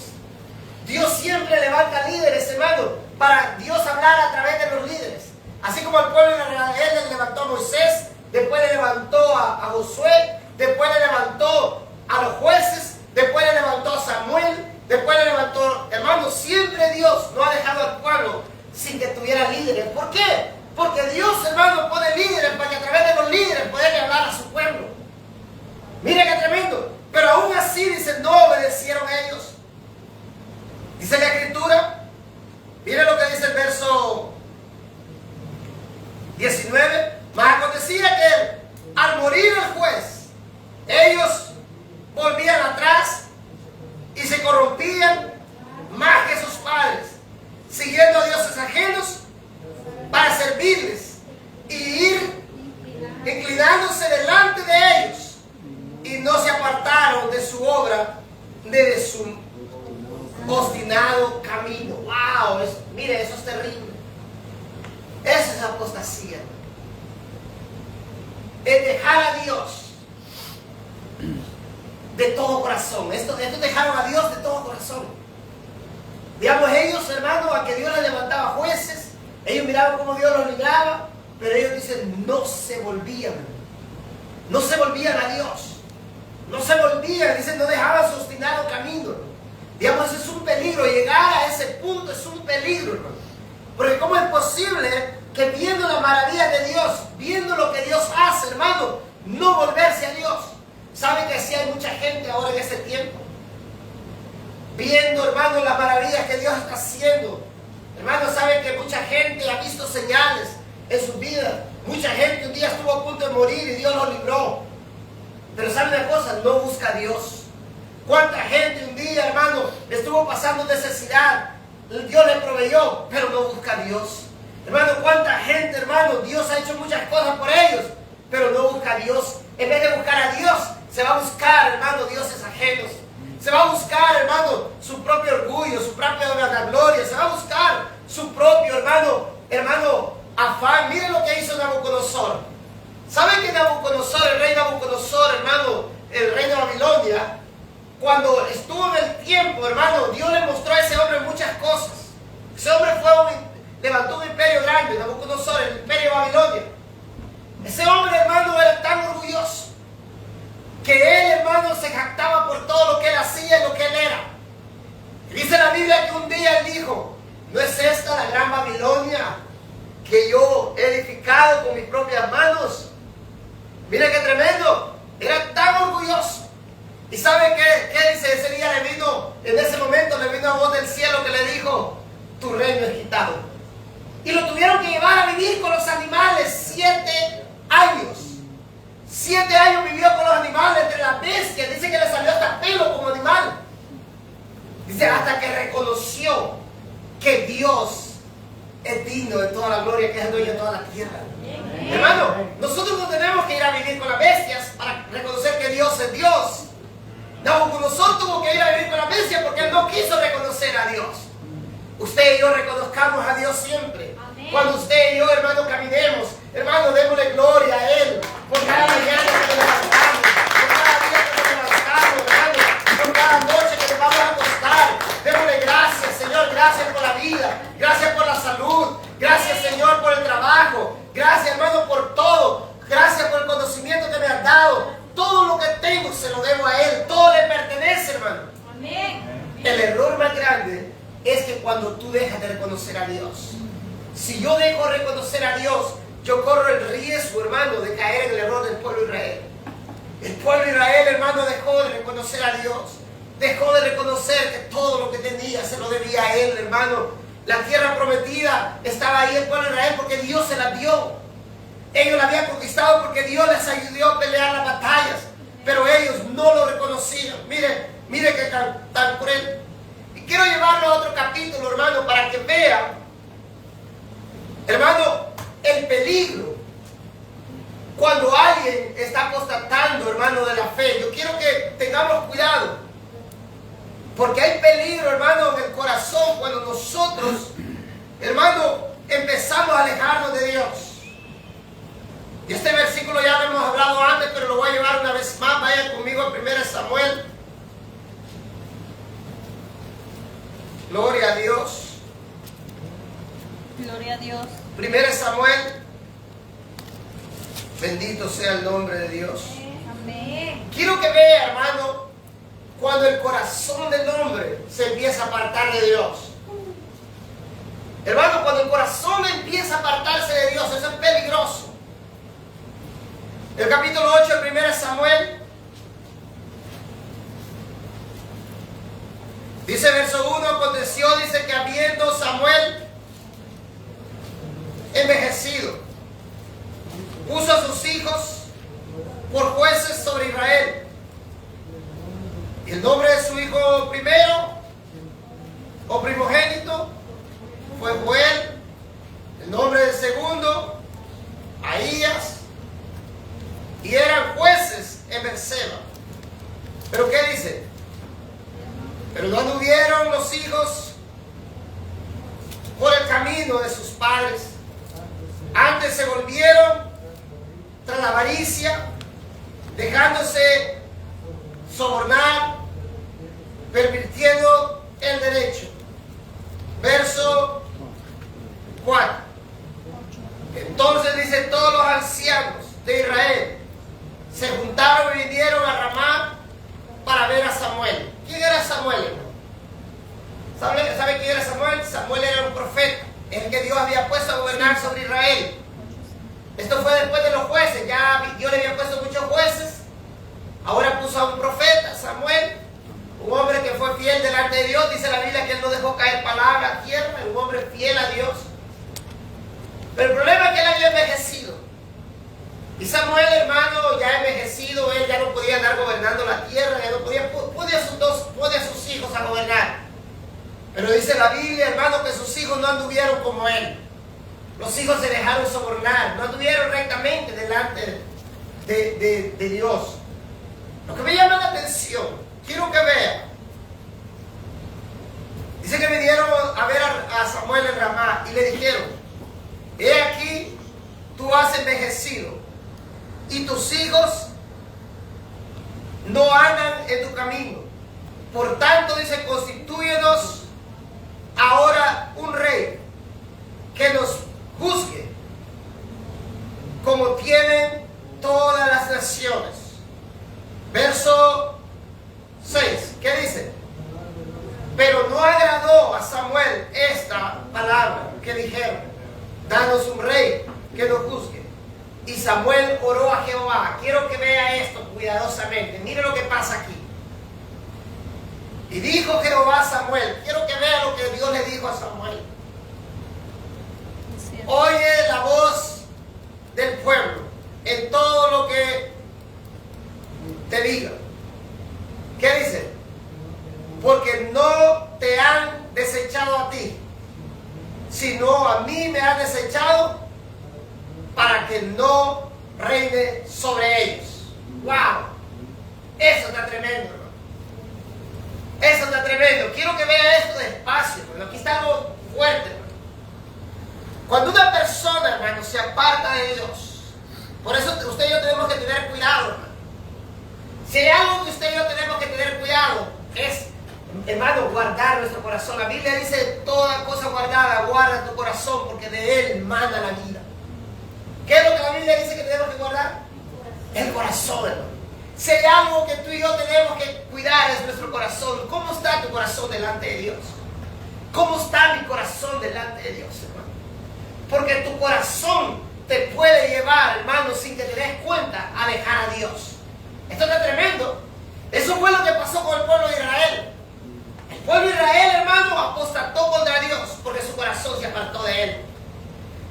Dios siempre levanta líderes, hermano, para Dios hablar a través de los líderes. Así como al pueblo de Israel le levantó a Moisés, después le levantó a Josué, después le levantó a los jueces, después le levantó a Samuel, después le levantó, hermano, siempre Dios no ha dejado al pueblo sin que tuviera líderes. ¿Por qué? Porque Dios, hermano, pone líderes para que a través de los líderes puedan hablar a su pueblo. Mira qué tremendo. Pero aún así, dice, no obedecieron ellos. Dice la Escritura, mire lo que dice el verso 19. Mas acontecía que al morir el juez, ellos volvían atrás y se corrompían más que sus padres, siguiendo a dioses ajenos para servirles y ir inclinándose delante de ellos, y no se apartaron de su obra ni de su obstinado camino. ¡Wow! Mire, eso es terrible. Eso es apostasía. Es dejar a Dios de todo corazón. Estos dejaron a Dios de todo corazón. Digamos, ellos, hermano, a que Dios les levantaba jueces, ellos miraban cómo Dios los libraba, pero ellos dicen, no se volvían a Dios. No se volvían, dicen, no dejaban su obstinado camino. Digamos, eso es un peligro. Llegar a ese punto es un peligro, hermano. Porque ¿cómo es posible que viendo las maravillas de Dios, viendo lo que Dios hace, hermano, no volverse a Dios? ¿Sabe que sí hay mucha gente ahora en este tiempo? Viendo, hermano, las maravillas que Dios está haciendo. Hermano, ¿sabe que mucha gente ha visto señales en su vida? Mucha gente un día estuvo a punto de morir y Dios los libró. Pero ¿sabe una cosa? No busca a Dios. ¿Cuánta gente un día, hermano, estuvo pasando necesidad? Dios le proveyó, pero no busca a Dios. Hermano, ¿cuánta gente, hermano? Dios ha hecho muchas cosas por ellos, pero no busca a Dios. En vez de buscar a Dios, se va a buscar, hermano, dioses ajenos. Se va a buscar, hermano, su propio orgullo, su propia vanagloria. Se va a buscar su propio, hermano, afán. Miren lo que hizo Nabucodonosor. ¿Saben que Nabucodonosor, el rey Nabucodonosor, hermano, el rey de Babilonia, cuando estuvo en el tiempo, hermano, Dios le mostró a ese hombre muchas cosas? Ese hombre levantó un imperio grande, Nabucodonosor, el imperio de Babilonia. Ese hombre, hermano, era tan orgulloso que él, hermano, se jactaba por todo lo que él hacía y lo que él era. Y dice la Biblia que un día él dijo, ¿no es esta la gran Babilonia que yo he edificado con mis propias manos? Mira qué tremendo. Era tan orgulloso. ¿Y sabe qué dice? Ese día en ese momento le vino a voz del cielo que le dijo, tu reino es quitado. Y lo tuvieron que llevar a vivir con los animales 7 años. 7 años vivió con los animales, entre las bestias. Dice que le salió hasta pelo como animal. Dice, hasta que reconoció que Dios es digno de toda la gloria, que es el dueño de toda la tierra. Hermano, nosotros no tenemos que ir a vivir con las bestias para reconocer que Dios es Dios. Nabucodonosor tuvo que ir a vivir con las bestias porque él no quiso reconocer a Dios. Usted y yo reconozcamos a Dios siempre. Amén. Cuando usted y yo, hermano, caminemos, hermano, démosle gloria a Él por cada mañana que nos levantamos, por cada día que nos levantamos, hermano, por cada noche que nos vamos a acostar. Démosle gracias, Señor, gracias por la vida, gracias por la salud, gracias, Señor, por el trabajo, gracias, hermano, por todo, gracias por el conocimiento que me has dado. Todo lo que tengo se lo debo a Él, todo le pertenece, hermano. Amén. El error más grande es que cuando tú dejas de reconocer a Dios, si yo dejo de reconocer a Dios, yo corro el riesgo, hermano, de caer en el error del pueblo de Israel. El pueblo de Israel, hermano, dejó de reconocer a Dios, dejó de reconocer que todo lo que tenía se lo debía a Él, hermano. La tierra prometida estaba ahí el pueblo de Israel porque Dios se la dio. Ellos la habían conquistado porque Dios les ayudó a pelear las batallas, pero ellos no lo reconocían. Mire que tan cruel. Y quiero llevarlo a otro capítulo, hermano, para que vean, hermano, el peligro cuando alguien está apostatando, hermano, de la fe. Yo quiero que tengamos cuidado, porque hay peligro, hermano, en el corazón cuando nosotros, hermano, empezamos a alejarnos de Dios. Y este versículo ya lo hemos hablado antes, pero lo voy a llevar una vez más. Vayan conmigo a 1 Samuel. Gloria a Dios. Gloria a Dios. 1 Samuel. Bendito sea el nombre de Dios. Amén. Quiero que vea, hermano, cuando el corazón del hombre se empieza a apartar de Dios. Hermano, cuando el corazón empieza a apartarse de Dios, eso es peligroso. El capítulo 8 de 1 Samuel dice, verso 1, aconteció, dice que habiendo Samuel envejecido, puso a sus hijos por jueces sobre Israel. Y el nombre de su hijo primero o primogénito fue Joel. El nombre del segundo, Ahías. Y eran jueces en Berseba. ¿Pero qué dice? Pero no anduvieron los hijos por el camino de sus padres. Antes se volvieron tras la avaricia, dejándose sobornar, pervirtiendo el derecho. Verso 4. Entonces dice, todos los ancianos de Israel se juntaron y vinieron a Ramá para ver a Samuel. ¿Quién era Samuel, hermano? ¿Sabe quién era Samuel? Samuel era un profeta, el que Dios había puesto a gobernar sobre Israel. Esto fue después de los jueces. Ya Dios le había puesto muchos jueces. Ahora puso a un profeta, Samuel, un hombre que fue fiel delante de Dios. Dice la Biblia que él no dejó caer palabra a tierra, un hombre fiel a Dios. Pero el problema es que él había envejecido. Y Samuel, hermano, ya envejecido, él ya no podía andar gobernando la tierra, ya no podía, pone a sus hijos a gobernar. Pero dice la Biblia, hermano, que sus hijos no anduvieron como él. Los hijos se dejaron sobornar, no anduvieron rectamente delante de Dios. Lo que me llama la atención, quiero que vea. Dice que vinieron a ver a Samuel en Ramá y le dijeron, he aquí, tú has envejecido y tus hijos no andan en tu camino. Por tanto, dice, constitúyenos ahora un rey que nos juzgue como tienen todas las naciones. Verso 6, ¿qué dice? Pero no agradó a Samuel esta palabra que dijeron, danos un rey que nos juzgue. Y Samuel oró a Jehová. Quiero que vea esto cuidadosamente. Mire lo que pasa aquí. Y dijo Jehová a Samuel, quiero que vea lo que Dios le dijo a Samuel. Oye la voz del pueblo en todo lo que te diga. ¿Qué dice? Porque no te han desechado a ti, sino a mí me han desechado para que no reine sobre ellos. ¡Wow! Eso está tremendo, hermano. Eso está tremendo. Quiero que vea esto despacio, porque aquí está algo fuerte, hermano. Cuando una persona, hermano, se aparta de Dios, por eso usted y yo tenemos que tener cuidado, hermano. Si hay algo que usted y yo tenemos que tener cuidado, es, hermano, guardar nuestro corazón. La Biblia dice, toda cosa guardada, guarda tu corazón, porque de él mana la vida. ¿Qué es lo que la Biblia dice que tenemos que guardar? El corazón, hermano. Si hay algo que tú y yo tenemos que cuidar es nuestro corazón. ¿Cómo está tu corazón delante de Dios? ¿Cómo está mi corazón delante de Dios, hermano? Porque tu corazón te puede llevar, hermano, sin que te des cuenta, a dejar a Dios. Esto está tremendo. Eso fue lo que pasó con el pueblo de Israel. El pueblo de Israel, hermano, apostató contra Dios porque su corazón se apartó de él.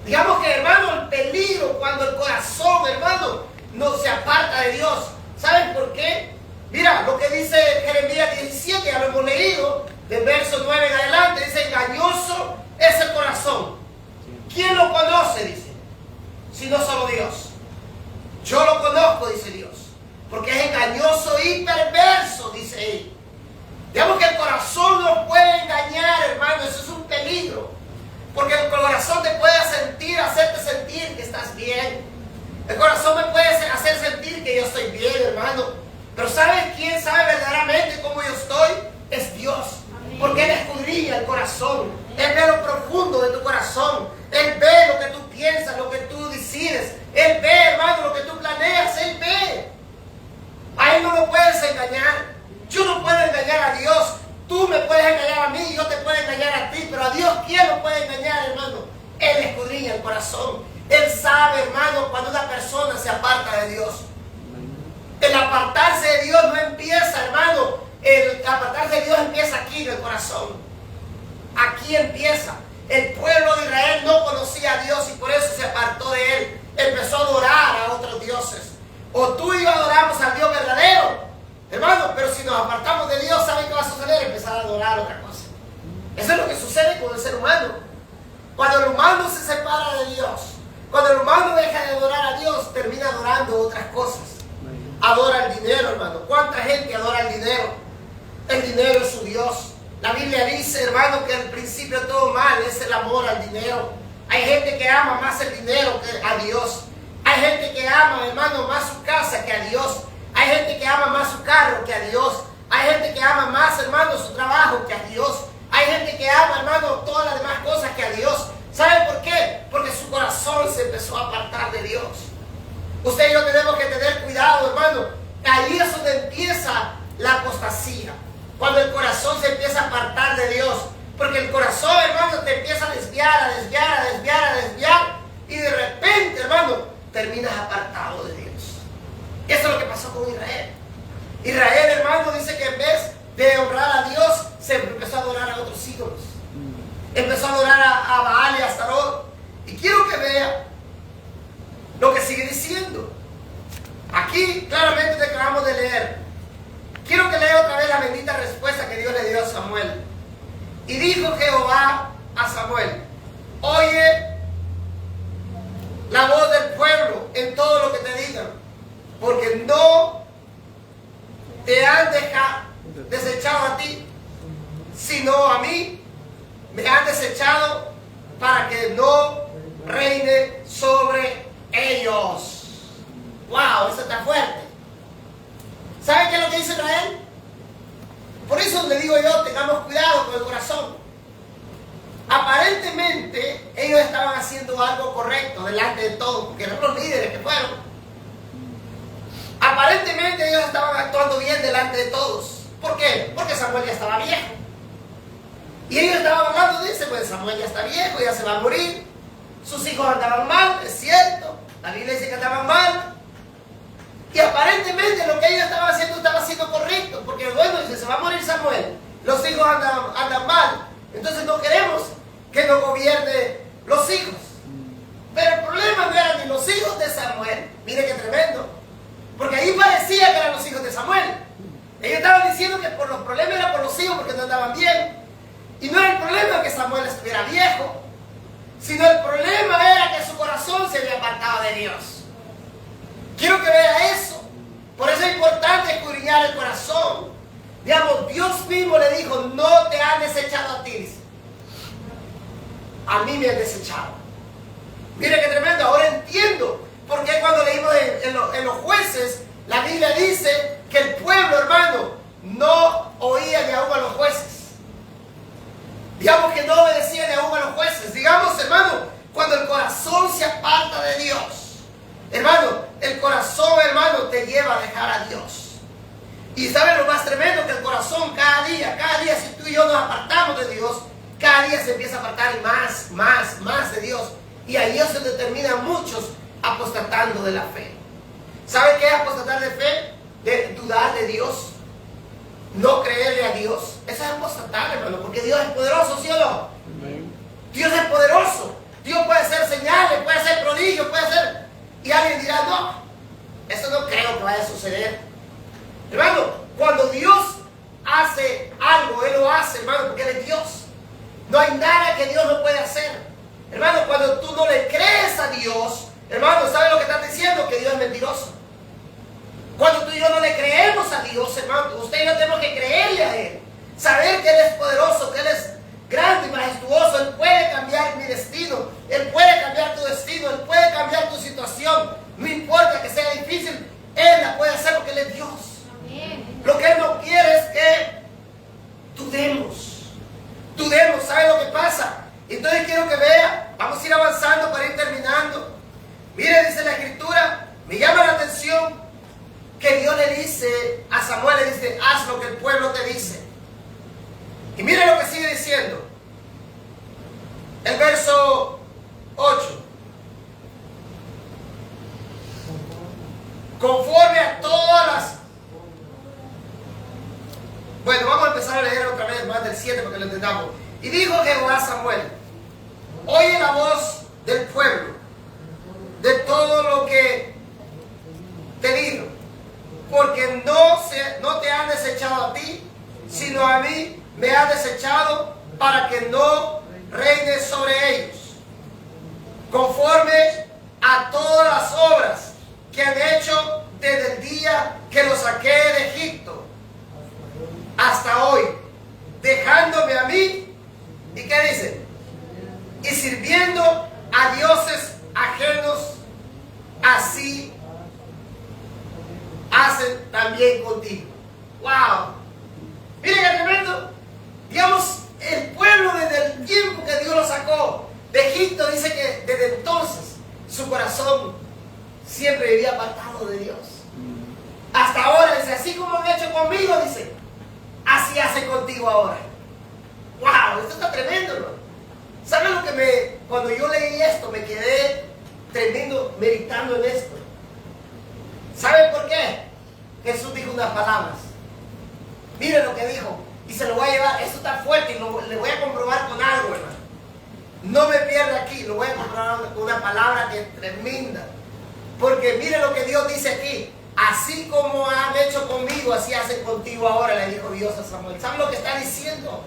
Digamos que, hermano, el peligro cuando el corazón, hermano, no se aparta de Dios. ¿Saben por qué? Mira lo que dice Jeremías 17, ya lo hemos leído, del verso 9 en adelante. Dice, engañoso es el corazón. ¿Quién lo conoce? Dice, sino solo Dios. Yo lo conozco, dice Dios, porque es engañoso y perverso, dice él. Digamos que el corazón nos puede engañar, hermano, eso es un peligro. Porque el corazón te puede hacerte sentir que estás bien. El corazón corazón. Él ve lo profundo de tu corazón. Él ve lo que tú piensas, lo que tú decides. Él ve, hermano, lo que tú planeas. Él ve. A Él no lo puedes engañar. Yo no puedo engañar a Dios. Tú me puedes engañar a mí y yo te puedo engañar a ti. Pero a Dios, ¿quién lo puede engañar, hermano? Él escudriña el corazón. Él sabe, hermano, cuando una persona se aparta de Dios. El apartarse de Dios no empieza, hermano. El apartarse de Dios empieza aquí en el corazón. Aquí empieza. El pueblo de Israel no conocía a Dios y por eso se apartó de Él. Empezó a adorar a otros dioses. O tú y yo adoramos al Dios verdadero, hermano, pero si nos apartamos de Dios, ¿saben qué va a suceder? Empezar a adorar otra cosa. Eso es lo que sucede con el ser humano. Cuando el humano se separa de Dios, cuando el humano deja de adorar a Dios, termina adorando otras cosas. Adora el dinero, hermano. ¿Cuánta gente adora el dinero? El dinero es su Dios. La Biblia dice, hermano, que al principio todo mal es el amor al dinero. Hay gente que ama más el dinero que a Dios. Hay gente que ama, hermano, más su casa que a Dios. Hay gente que ama más su carro que a Dios. Hay gente que ama más, hermano, su trabajo que a Dios. Hay gente que ama, hermano, todas las demás cosas que a Dios. ¿Sabe por qué? Porque su corazón se empezó a apartar de Dios. Usted y yo tenemos que tener cuidado, hermano. Ahí es donde empieza la apostasía. Cuando el corazón se empieza a apartar de Dios. Porque el corazón, hermano, te empieza a desviar, a desviar, a desviar, a desviar. Y de repente, hermano, terminas apartado de Dios. Eso es lo que pasó con Israel. Israel, hermano, dice que en vez de honrar a Dios, se empezó a adorar a otros ídolos. Empezó a adorar a Baal y a Astarot. Y quiero que vea lo que sigue diciendo. Aquí claramente te acabamos de leer. Quiero que lea otra vez la bendita respuesta que Dios le dio a Samuel. Y dijo Jehová a Samuel: oye la voz del pueblo en todo lo que te digan, porque no te han desechado a ti, sino a mí me han desechado para que no reine sobre ellos. ¡Wow! Eso está fuerte. ¿Saben qué es lo que dice Israel? Por eso le digo yo, tengamos cuidado con el corazón. Aparentemente ellos estaban haciendo algo correcto delante de todos, porque eran los líderes que fueron. Aparentemente ellos estaban actuando bien delante de todos. ¿Por qué? Porque Samuel ya estaba viejo. Y ellos estaban hablando, dice, pues Samuel ya está viejo, ya se va a morir. Sus hijos andaban mal, es cierto. La Biblia dice que andaban mal. Y aparentemente lo que ellos estaban haciendo estaba siendo correcto. Porque bueno, dice, se va a morir Samuel. Los hijos andan mal. Entonces no queremos que nos gobierne los hijos. Pero el problema no eran ni los hijos de Samuel. Mire qué tremendo. Porque ahí parecía que eran los hijos de Samuel. Ellos estaban diciendo que por los problemas eran por los hijos porque no andaban bien. Y no era el problema que Samuel estuviera viejo, sino el problema era que su corazón se había apartado de Dios. Quiero que vea eso. Por eso es importante escudriñar el corazón. Digamos, Dios mismo le dijo: no te han desechado a ti. A mí me han desechado. Mire qué tremendo. Ahora entiendo por qué cuando leímos en los jueces, la Biblia dice que el pueblo, hermano, no oía ni aún a los jueces. Digamos que no obedecía ni aún a los jueces. Digamos, hermano, cuando el corazón se aparta de Dios, hermano, el corazón, hermano, te lleva a dejar a Dios. Y ¿saben lo más tremendo? Que el corazón cada día, si tú y yo nos apartamos de Dios, cada día se empieza a apartar más de Dios. Y ahí se determinan muchos apostatando de la fe. ¿Saben qué es apostatar de fe? De dudar de Dios. No creerle a Dios. Eso es apostatar, hermano, porque Dios es poderoso, ¿sí o no? Dios es poderoso. Dios puede hacer señales, puede hacer prodigios, puede hacer... Y alguien dirá: no, eso no creo que vaya a suceder. Hermano, cuando Dios hace algo, Él lo hace, hermano, porque Él es Dios. No hay nada que Dios no puede hacer. Hermano, cuando tú no le crees a Dios, hermano, ¿sabes lo que estás diciendo? Que Dios es mentiroso. Cuando tú y yo no le creemos a Dios, hermano, usted y yo tenemos que creerle a Él. Saber que Él es poderoso, que Él es grande y majestuoso. Él puede cambiar mi destino. Él puede cambiar tu destino. Él puede cambiar tu situación. No importa que sea difícil, Él la puede hacer porque Él es Dios. Amén. Lo que Él no quiere es que dudemos. ¿Sabe lo que Entonces quiero que vea, vamos a ir avanzando para ir terminando. Mire, dice la Escritura, me llama la atención que Dios le dice a Samuel, le dice, haz lo que el pueblo te dice. Y mire lo que sigue diciendo. El verso 8. Conforme a todas las... Bueno, vamos a empezar a leer otra vez más del 7 para que lo entendamos. Y dijo Jehová a Samuel, oye la voz del pueblo, de todo lo que te digo, porque no te han desechado a ti, sino a mí me han desechado para que no reines sobre ellos, conforme a todas las obras que han hecho desde el día que los saqué de Egipto hasta hoy, dejándome a mí, ¿y qué dice? Y sirviendo a dioses ajenos, así hacen también contigo. ¡Wow! Miren qué tremendo. Digamos, el pueblo desde el tiempo que Dios lo sacó de Egipto, dice que desde entonces su corazón siempre vivía apartado de Dios. Hasta ahora, dice, así como han hecho conmigo, dice, así hacen contigo ahora. ¡Wow! Esto está tremendo, ¿no? ¿Saben lo que cuando yo leí esto, me quedé tremendo meditando en esto? ¿Saben por qué? Jesús dijo unas palabras. Miren lo que dijo. Y se lo voy a llevar. Esto está fuerte y le voy a comprobar con algo, hermano. No me pierda aquí. Lo voy a comprobar con una palabra que es tremenda. Porque miren lo que Dios dice aquí. Así como han hecho conmigo, así hacen contigo ahora, le dijo Dios a Samuel. ¿Saben lo que está diciendo?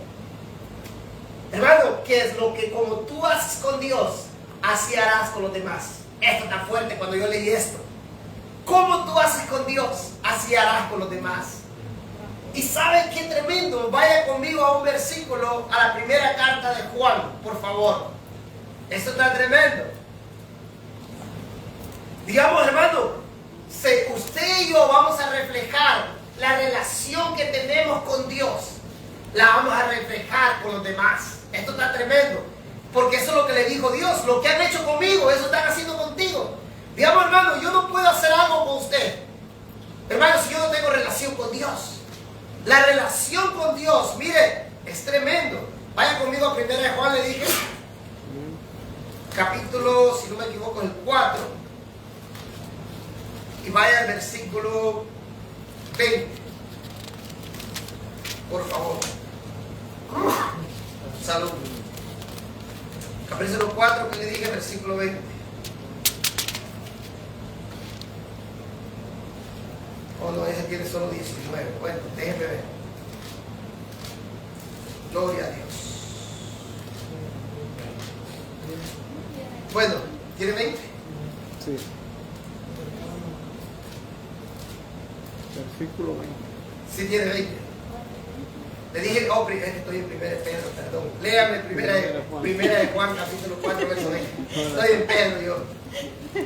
Hermano, que es lo que como tú haces con Dios, así harás con los demás. Esto está fuerte cuando yo leí esto. Como tú haces con Dios, así harás con los demás. Y ¿saben qué tremendo? Vaya conmigo a un versículo, a la primera carta de Juan, por favor. Esto está tremendo. Digamos, hermano, usted y yo vamos a reflejar la relación que tenemos con Dios. La vamos a reflejar con los demás. Esto está tremendo. Porque eso es lo que le dijo Dios. Lo que han hecho conmigo, eso están haciendo contigo. Digamos, hermano, yo no puedo hacer algo con usted, hermano, si yo no tengo relación con Dios. La relación con Dios, mire, es tremendo. Vaya conmigo a 1 de Juan, le dije. Capítulo, si no me equivoco, el 4. Y vaya al versículo 20. Por favor. Salud. Capítulo 4 que le dije, versículo 20. Oh, no, ese tiene solo 19. Bueno, déjenme ver. Gloria a Dios. Bueno, ¿tiene 20? Sí. Versículo 20. Sí, tiene 20. Le dije, oh, es que estoy en 1 de Pedro, perdón. Léame 1 de Juan, capítulo 4, verso 20. Estoy en Pedro, yo. 4:20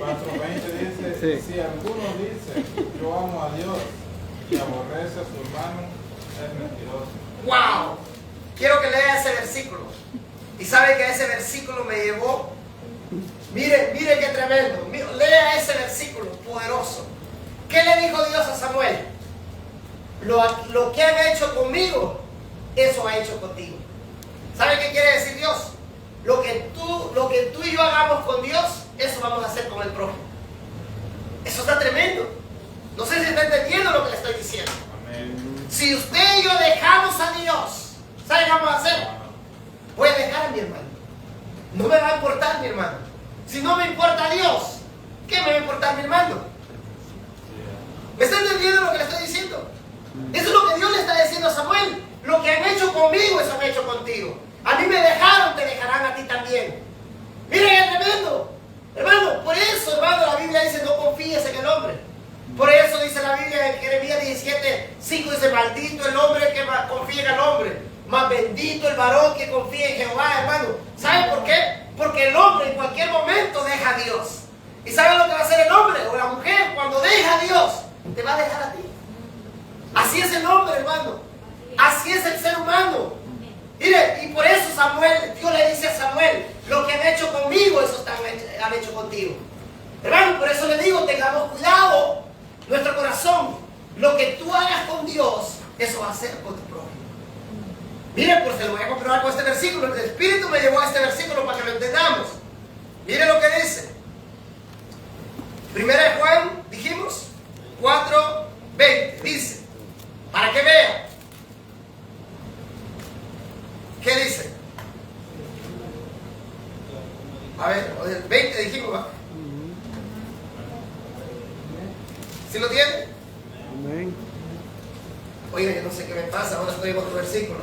dice, Sí. si alguno dice, yo amo a Dios y aborrece a su hermano, es mentiroso. ¡Wow! Quiero que lea ese versículo. Y sabe que ese versículo me llevó. Mire qué tremendo. Lea ese versículo poderoso. ¿Qué le dijo Dios a Samuel? Lo que han hecho conmigo, eso ha hecho contigo. ¿Sabe qué quiere decir Dios? Lo que tú y yo hagamos con Dios, eso vamos a hacer con el prójimo. Eso está tremendo. No sé si está entendiendo lo que le estoy diciendo. Amén. Si usted y yo dejamos a Dios, ¿sabe qué vamos a hacer? Voy a dejar a mi hermano. No me va a importar mi hermano. Si no me importa Dios, ¿qué me va a importar mi hermano? ¿Me está entendiendo lo que le estoy diciendo? Eso es lo que Dios le está diciendo a Samuel. Lo que han hecho conmigo, eso han hecho contigo. A mí me dejaron, te dejarán a ti también. Miren, es tremendo. Hermano, por eso, hermano, la Biblia dice, no confíes en el hombre. Por eso dice la Biblia en Jeremías 17:5, dice, maldito el hombre que confía en el hombre, más bendito el varón que confía en Jehová, hermano. ¿Sabe por qué? Porque el hombre en cualquier momento deja a Dios. ¿Y sabe lo que va a hacer el hombre o la mujer cuando deja a Dios? Te va a dejar a ti. Así es el hombre, hermano. Así es el ser humano. Mire, y por eso Dios le dice a Samuel, Miren, pues se lo voy a comprobar con este versículo. El Espíritu me llevó a este versículo para que lo entendamos. Miren lo que dice. Primera de Juan, dijimos, 4:20. Dice, para que vean. ¿Qué dice? A ver, el 20 dijimos, ¿va? ¿Sí lo tiene? Amén. Oiga, yo no sé qué me pasa, ahora estoy en otro versículo.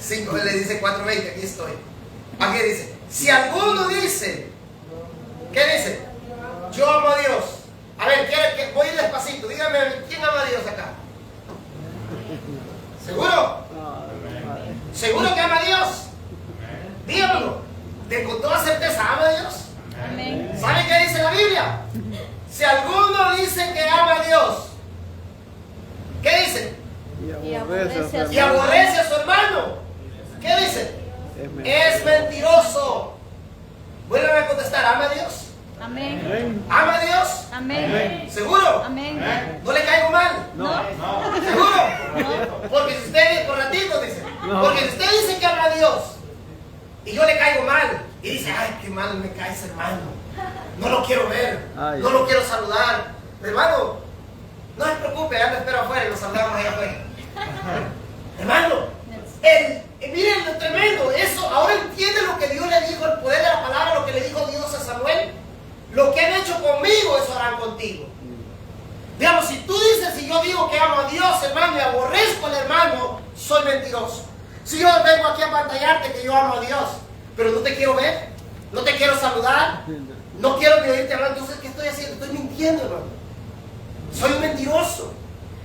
5, él le dice 4:20, aquí estoy. Aquí dice, si alguno dice, ¿qué dice? Yo amo a Dios. A ver, voy a ir despacito, dígame, ¿quién ama a Dios acá? ¿Seguro? ¿Seguro que ama a Dios? Dígamelo. Con toda certeza, ¿ama a Dios? Amén. ¿Sabe qué dice la Biblia? Si alguno dice que ama a Dios, ¿qué dice? Y aborrece a Y aborrece a su hermano, ¿qué dice? Es mentiroso. Vuelvan a contestar, ¿ama a Dios? Amén. Amén. ¿Ama a Dios? Amén. ¿Seguro? Amén. ¿No le caigo mal? No. ¿Seguro? Porque si usted, por ratito dice, No. porque si usted dice que ama a Dios y yo le caigo mal y dice, ay, qué mal me cae ese hermano, no lo quiero ver, Ay, no lo quiero saludar, hermano, no se preocupe, ya me espero afuera y lo saludamos allá afuera. Hermano, miren lo tremendo, eso, ahora entiende lo que Dios le dijo, el poder de la palabra, lo que le dijo Dios a Samuel. Lo que han hecho conmigo, eso harán contigo. Digamos, si tú dices, si yo digo que amo a Dios, hermano, y aborrezco al hermano, soy mentiroso. Si yo vengo aquí a pantallarte que yo amo a Dios, pero no te quiero ver, no te quiero saludar, no quiero ni oírte hablar, entonces, ¿qué estoy haciendo? Estoy mintiendo, hermano. Soy un mentiroso.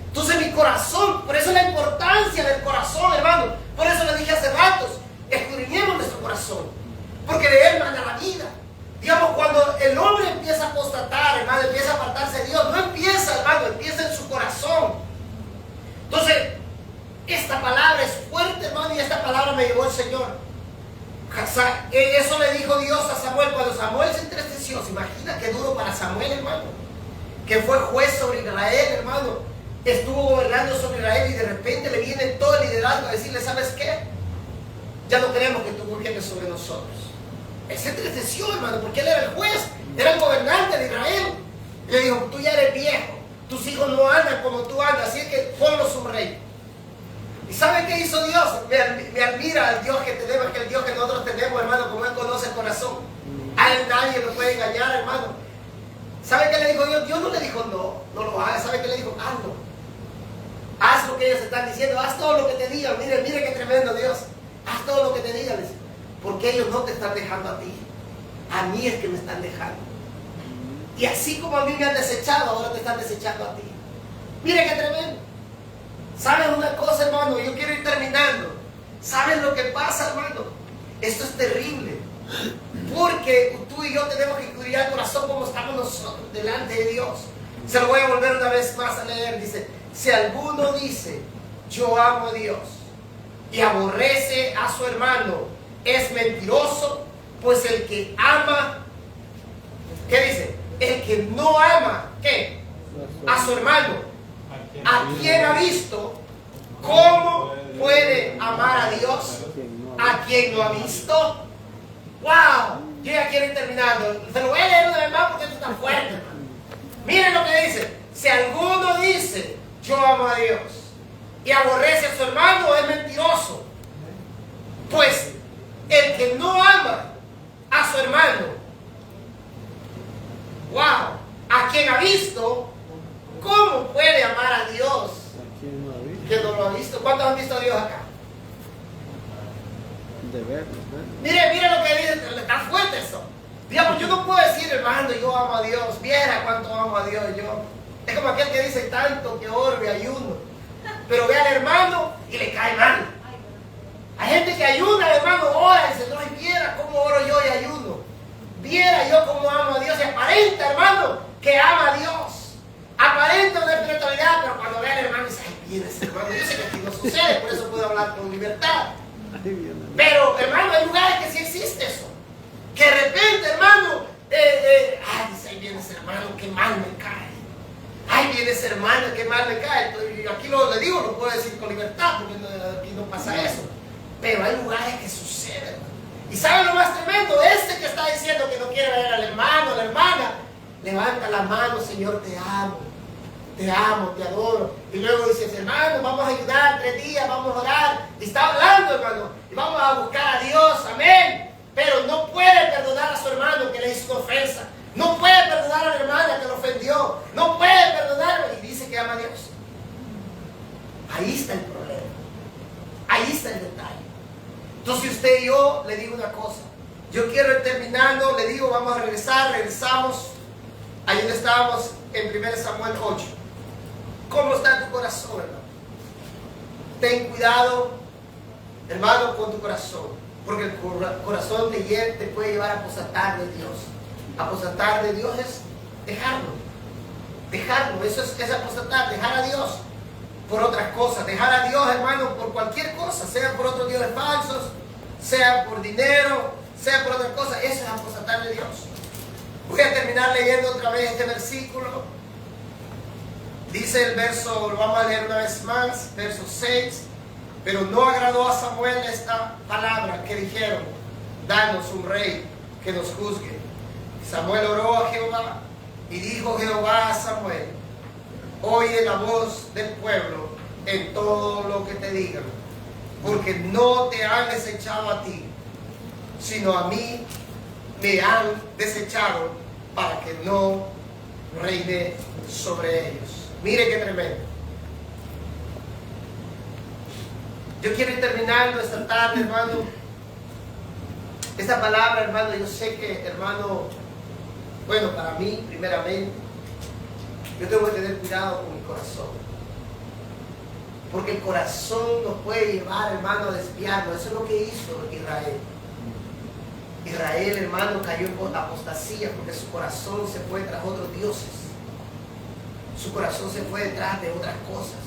Entonces mi corazón, por eso la importancia del corazón, hermano. Por eso le dije hace ratos, escudriñemos nuestro corazón, porque de él mana la vida. Digamos, cuando el hombre empieza a apostatar, hermano, empieza a apartarse de Dios, no empieza, hermano, empieza en su corazón. Entonces, esta palabra es fuerte, hermano, y esta palabra me llevó el Señor. Eso le dijo Dios a Samuel cuando Samuel se entristeció. ¿Se imagina qué duro para Samuel, hermano? Que fue juez sobre Israel, hermano. Estuvo gobernando sobre Israel y de repente le viene todo el liderazgo a decirle, ¿sabes qué? Ya no queremos que tú gobiernes sobre nosotros. Él se entristeció, hermano, porque él era el juez, era el gobernante de Israel. Y le dijo, tú ya eres viejo, tus hijos no andan como tú andas, así que ponlos un rey. ¿Y sabe qué hizo Dios? Me admira al Dios que tenemos, que el Dios que nosotros tenemos, hermano, como Él conoce el corazón. A Él nadie lo puede engañar, hermano. ¿Sabe qué le dijo Dios? Dios no le dijo no lo hagas. ¿Sabe qué le dijo? Hazlo. Haz lo que ellos están diciendo, haz todo lo que te digan. Mire qué tremendo Dios. Haz todo lo que te digan. Porque ellos no te están dejando a ti. A mí es que me están dejando. Y así como a mí me han desechado, ahora te están desechando a ti. Mire qué tremendo. ¿Saben una cosa, hermano? Yo quiero ir terminando. ¿Saben lo que pasa, hermano? Esto es terrible. Porque tú y yo tenemos que cuidar el corazón como estamos nosotros delante de Dios. Se lo voy a volver una vez más a leer. Dice, si alguno dice, yo amo a Dios, y aborrece a su hermano, es mentiroso, pues el que ama, ¿qué dice? El que no ama, ¿qué? A su hermano, ¿a quién ha visto? ¿Cómo puede amar a Dios? ¿A quien lo ha visto? ¡Wow! Yo ya quiero ir terminando. Se lo voy a leer una vez más porque esto está fuerte, hermano. Miren lo que dice. Si alguno dice, yo amo a Dios, y aborrece a su hermano, es mentiroso. Pues el que no ama a su hermano, wow, a quien ha visto, ¿cómo puede amar a Dios? Que no lo ha visto. ¿Cuántos han visto a Dios acá? De verlo, Mire lo que dice, está fuerte eso. Digamos, yo no puedo decir, hermano, yo amo a Dios, viera cuánto amo a Dios yo. Es como aquel que dice tanto que oro y ayuno, pero ve al hermano y le cae mal. Hay gente que ayuna, hermano, ora y dice, no, y viera cómo oro yo y ayuno. Viera yo cómo amo a Dios y aparenta, hermano, que ama a Dios. Aparenta una espiritualidad, pero cuando ve al hermano dice, ay, viene ese hermano. Yo sé que aquí no sucede, por eso puedo hablar con libertad. Pero, hermano, hay lugares que sí existe eso. Que de repente, hermano, ay, dice, ahí viene ese hermano, qué mal me cae. Ay, viene ese hermano, qué mal me cae. Entonces, aquí le digo, lo puedo decir con libertad, porque aquí no pasa eso. Pero hay lugares que suceden. ¿Y saben lo más tremendo? Este que está diciendo que no quiere ver al hermano, a la hermana, levanta la mano: Señor, te amo, te adoro. Y luego dices: hermano, vamos a ayudar 3 días, vamos a orar. Y está hablando, hermano, y vamos a buscar a Dios, amén. Pero no puede perdonar a su hermano que le hizo una ofensa. No puede perdonar a la hermana que lo ofendió. No puede perdonarlo. Y dice que ama a Dios. Ahí está el problema. Ahí está el detalle. Entonces usted y yo le digo una cosa. Yo quiero ir terminando, le digo, vamos a regresamos. Ahí donde estábamos en 1 Samuel 8. ¿Cómo está tu corazón, hermano? Ten cuidado, hermano, con tu corazón. Porque el corazón te puede llevar a apostatar de Dios. Apostatar de Dios es dejarlo. Dejarlo, eso es apostatar, dejar a Dios por otras cosas. Dejar a Dios, hermano, por cualquier cosa. Sea por otros dioses falsos, sea por dinero, sea por otras cosas. Eso es apostatar de Dios. Voy a terminar leyendo otra vez este versículo. Dice el verso, lo vamos a leer una vez más, verso 6. Pero no agradó a Samuel esta palabra que dijeron: danos un rey que nos juzgue. Samuel oró a Jehová y dijo Jehová a Samuel: oye la voz del pueblo en todo lo que te digan, porque no te han desechado a ti, sino a mí me han desechado para que no reine sobre ellos. Mire qué tremendo. Yo quiero ir terminando esta tarde, hermano. Esta palabra, hermano, yo sé que, hermano, bueno, para mí, primeramente, yo tengo que tener cuidado con mi corazón. Porque el corazón nos puede llevar, hermano, a desviarnos. Eso es lo que hizo Israel. Israel, hermano, cayó en apostasía porque su corazón se fue tras otros dioses. Su corazón se fue detrás de otras cosas.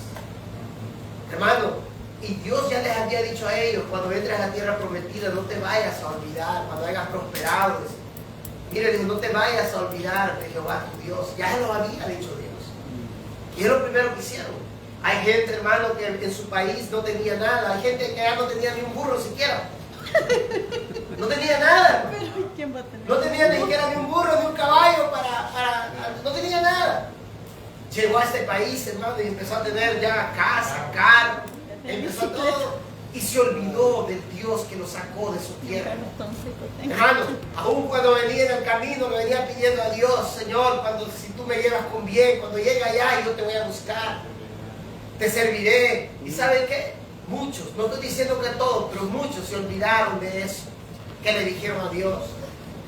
Hermano, y Dios ya les había dicho a ellos: cuando entres a la tierra prometida, no te vayas a olvidar, cuando hayas prosperado. Mire, dijo: no te vayas a olvidar de Jehová tu Dios. Ya se lo había dicho Dios. Y es lo primero que hicieron. Hay gente, hermano, que en su país no tenía nada. Hay gente que ya no tenía ni un burro siquiera. No tenía nada. No tenía ni siquiera ni un burro, ni un caballo no tenía nada. Llegó a este país, hermano, y empezó a tener ya casa, carro, empezó todo, y se olvidó del Dios que lo sacó de su tierra. Hermano, aún cuando venía en el camino, le venía pidiendo a Dios: Señor, si tú me llevas con bien, cuando llegue allá, yo te voy a buscar, te serviré. ¿Y saben qué? Muchos, no estoy diciendo que todos, pero muchos se olvidaron de eso que le dijeron a Dios.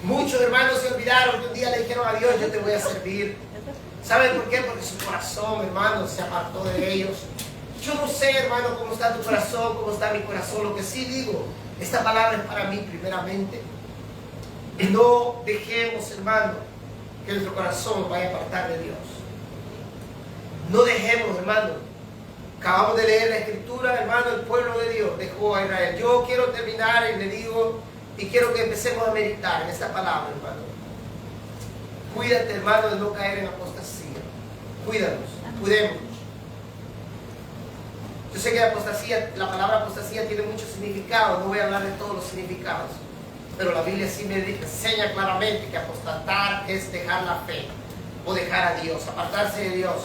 Muchos hermanos se olvidaron que un día le dijeron a Dios: yo te voy a servir. ¿Saben por qué? Porque su corazón, hermano, se apartó de ellos. Yo no sé, hermano, cómo está tu corazón, cómo está mi corazón. Lo que sí digo, esta palabra es para mí primeramente. Y no dejemos, hermano, que nuestro corazón vaya a apartar de Dios. No dejemos, hermano. Acabamos de leer la escritura, hermano, el pueblo de Dios dejó a Israel. Yo quiero terminar y le digo, y quiero que empecemos a meditar en esta palabra, hermano. Cuídate, hermano, de no caer en apostasía. Cuídanos, cuidémonos. Yo sé que la palabra apostasía tiene muchos significados. No voy a hablar de todos los significados, pero la Biblia sí me enseña claramente que apostatar es dejar la fe o dejar a Dios, apartarse de Dios.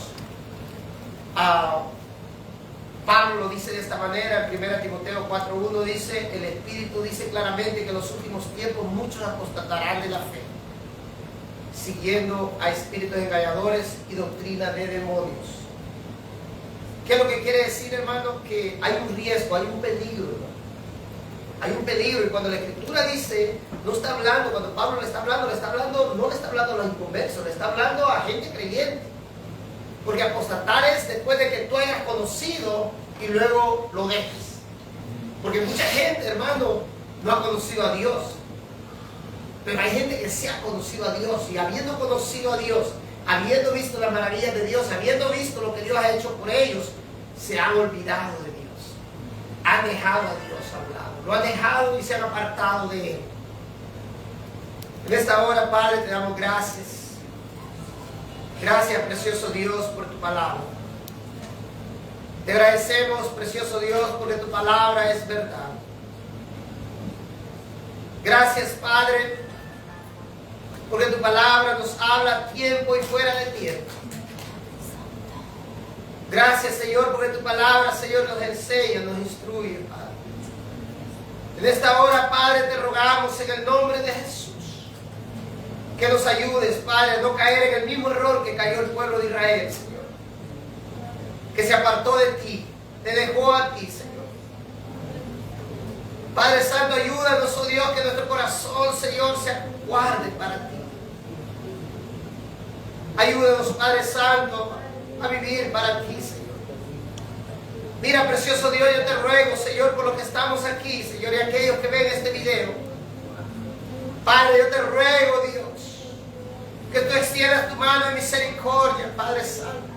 Pablo lo dice de esta manera en 1 Timoteo 4:1, dice: el Espíritu dice claramente que en los últimos tiempos muchos apostatarán de la fe, siguiendo a espíritus engañadores y doctrina de demonios. ¿Qué es lo que quiere decir, hermano? Que hay un riesgo, hay un peligro, hermano. Hay un peligro, y cuando la Escritura dice, no está hablando, cuando Pablo le está hablando, no le está hablando a los inconversos, le está hablando a gente creyente. Porque apostatar es después de que tú hayas conocido y luego lo dejes. Porque mucha gente, hermano, no ha conocido a Dios. Pero hay gente que sí ha conocido a Dios, y habiendo conocido a Dios, habiendo visto las maravillas de Dios, habiendo visto lo que Dios ha hecho por ellos, se han olvidado de Dios. Han dejado a Dios a un lado. Lo han dejado y se han apartado de Él. En esta hora, Padre, te damos gracias. Gracias, precioso Dios, por tu palabra. Te agradecemos, precioso Dios, porque tu palabra es verdad. Gracias, Padre, porque tu palabra nos habla a tiempo y fuera de tiempo. Gracias, Señor, porque tu palabra, Señor, nos enseña, nos instruye, Padre. En esta hora, Padre, te rogamos en el nombre de Jesús que nos ayudes, Padre, a no caer en el mismo error que cayó el pueblo de Israel, Señor. Que se apartó de ti, te dejó a ti, Señor. Padre Santo, ayúdanos, oh Dios, que nuestro corazón, Señor, se guarde para ti. Ayúdanos, Padre Santo, a vivir para ti, Señor. Mira, precioso Dios, yo te ruego, Señor, por los que estamos aquí, Señor, y aquellos que ven este video. Padre, yo te ruego, Dios, que tú extiendas tu mano de misericordia, Padre Santo,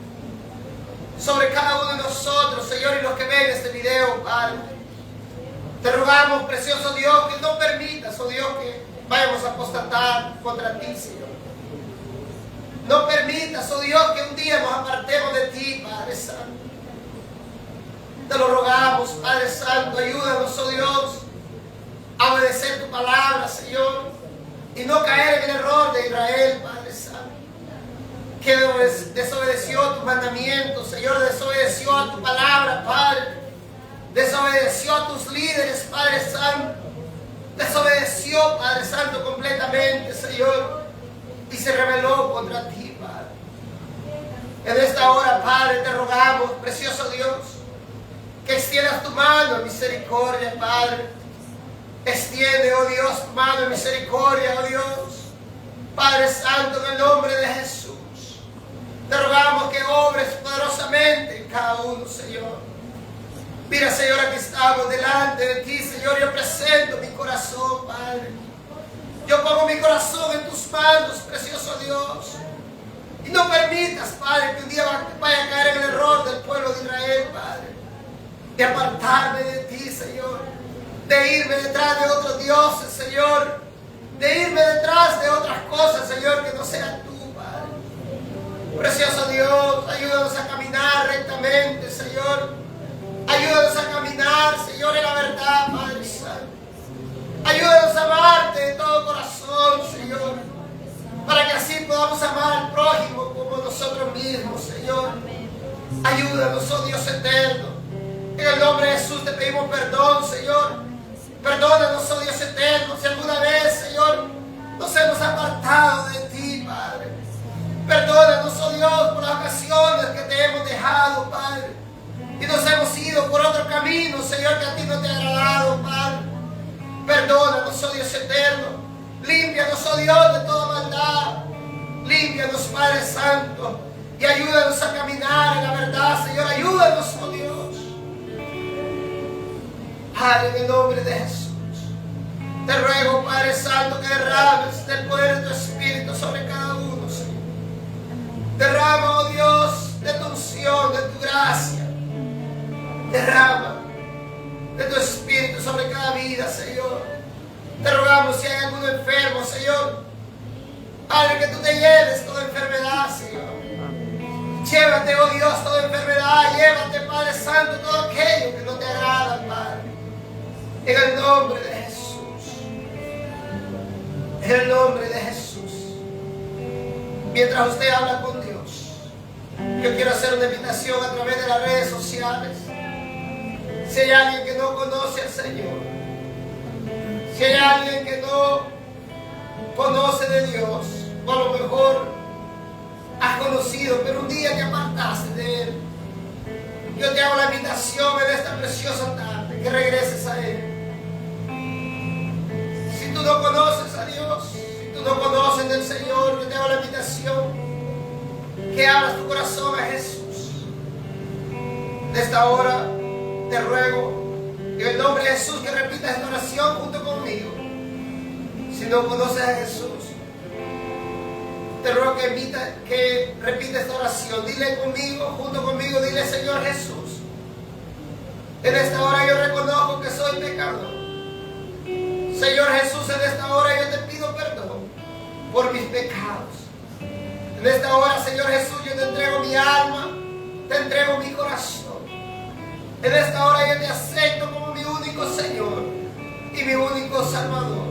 sobre cada uno de nosotros, Señor, y los que ven este video, Padre. Te rogamos, precioso Dios, que no permitas, oh Dios, que vayamos a apostatar contra ti, Señor. No permitas, oh Dios, que un día nos apartemos de ti, Padre Santo. Te lo rogamos, Padre Santo, ayúdanos, oh Dios, a obedecer tu palabra, Señor, y no caer en el error de Israel, Padre Santo, que desobedeció tus mandamientos, Señor, desobedeció a tu palabra, Padre, desobedeció a tus líderes, Padre Santo, desobedeció, Padre Santo, completamente, Señor, y se rebeló contra ti, Padre. En esta hora, Padre, te rogamos, precioso Dios, que extiendas tu mano de misericordia, Padre. Extiende, oh Dios, tu mano de misericordia, oh Dios. Padre Santo, en el nombre de Jesús, te rogamos que obres poderosamente en cada uno, Señor. Mira, Señor, aquí estamos delante de ti, Señor. Yo presento mi corazón, Padre. Yo pongo mi corazón en tus manos, precioso Dios. Y no permitas, Padre, que un día vaya a caer en el error del pueblo de Israel, Padre, de apartarme de ti, Señor, de irme detrás de otros dioses, Señor, de irme detrás de otras cosas, Señor, que no sean tú, Padre. Precioso Dios, ayúdanos a caminar rectamente, Señor. Ayúdanos a caminar, Señor, en la verdad, Padre Santo. Ayúdanos a amarte de todo corazón, Señor, para que así podamos amar al prójimo como nosotros mismos, Señor. Ayúdanos, oh Dios eterno. En el nombre de Jesús te pedimos perdón, Señor. Perdónanos, oh Dios eterno, si alguna vez, Señor, nos hemos apartado de ti, Padre. Perdónanos, oh Dios, por las ocasiones que te hemos dejado, Padre, y nos hemos ido por otro camino, Señor, que a ti no te ha agradado, Padre. Perdónanos, oh Dios eterno. Límpianos, oh Dios, de toda maldad. Límpianos, Padre Santo, y ayúdanos a caminar en la verdad, Señor. Ayúdanos, oh Dios. Padre, en el nombre de Jesús, te ruego, Padre Santo, que derrames del poder de tu Espíritu sobre cada uno, Señor. Derrama, oh Dios, de tu unción, de tu gracia. Derrama de tu Espíritu sobre cada vida, Señor. Te rogamos, si hay alguno enfermo, Señor, Padre, que tú te lleves toda enfermedad, Señor. Llévate, oh Dios, toda enfermedad. Llévate, Padre Santo, todo aquello que no te agrada, Padre. En el nombre de Jesús. En el nombre de Jesús. Mientras usted habla con Dios, yo quiero hacer una invitación a través de las redes sociales. Si hay alguien que no conoce al Señor, si hay alguien que no conoce de Dios, o a lo mejor has conocido, pero un día te apartaste de Él, yo te hago la invitación en esta preciosa tarde que regreses a Él. Si tú no conoces a Dios, si tú no conoces del Señor, yo te hago la invitación que abras tu corazón a Jesús. De esta hora te ruego en el nombre de Jesús que repitas esta oración junto conmigo. Si no conoces a Jesús, te ruego que repita esta oración. Dile conmigo, junto conmigo, dile: Señor Jesús, en esta hora yo reconozco que soy pecador. Señor Jesús, en esta hora yo te pido perdón por mis pecados. En esta hora, Señor Jesús, yo te entrego mi alma, te entrego mi corazón. En esta hora yo te acepto como mi único Señor y mi único Salvador.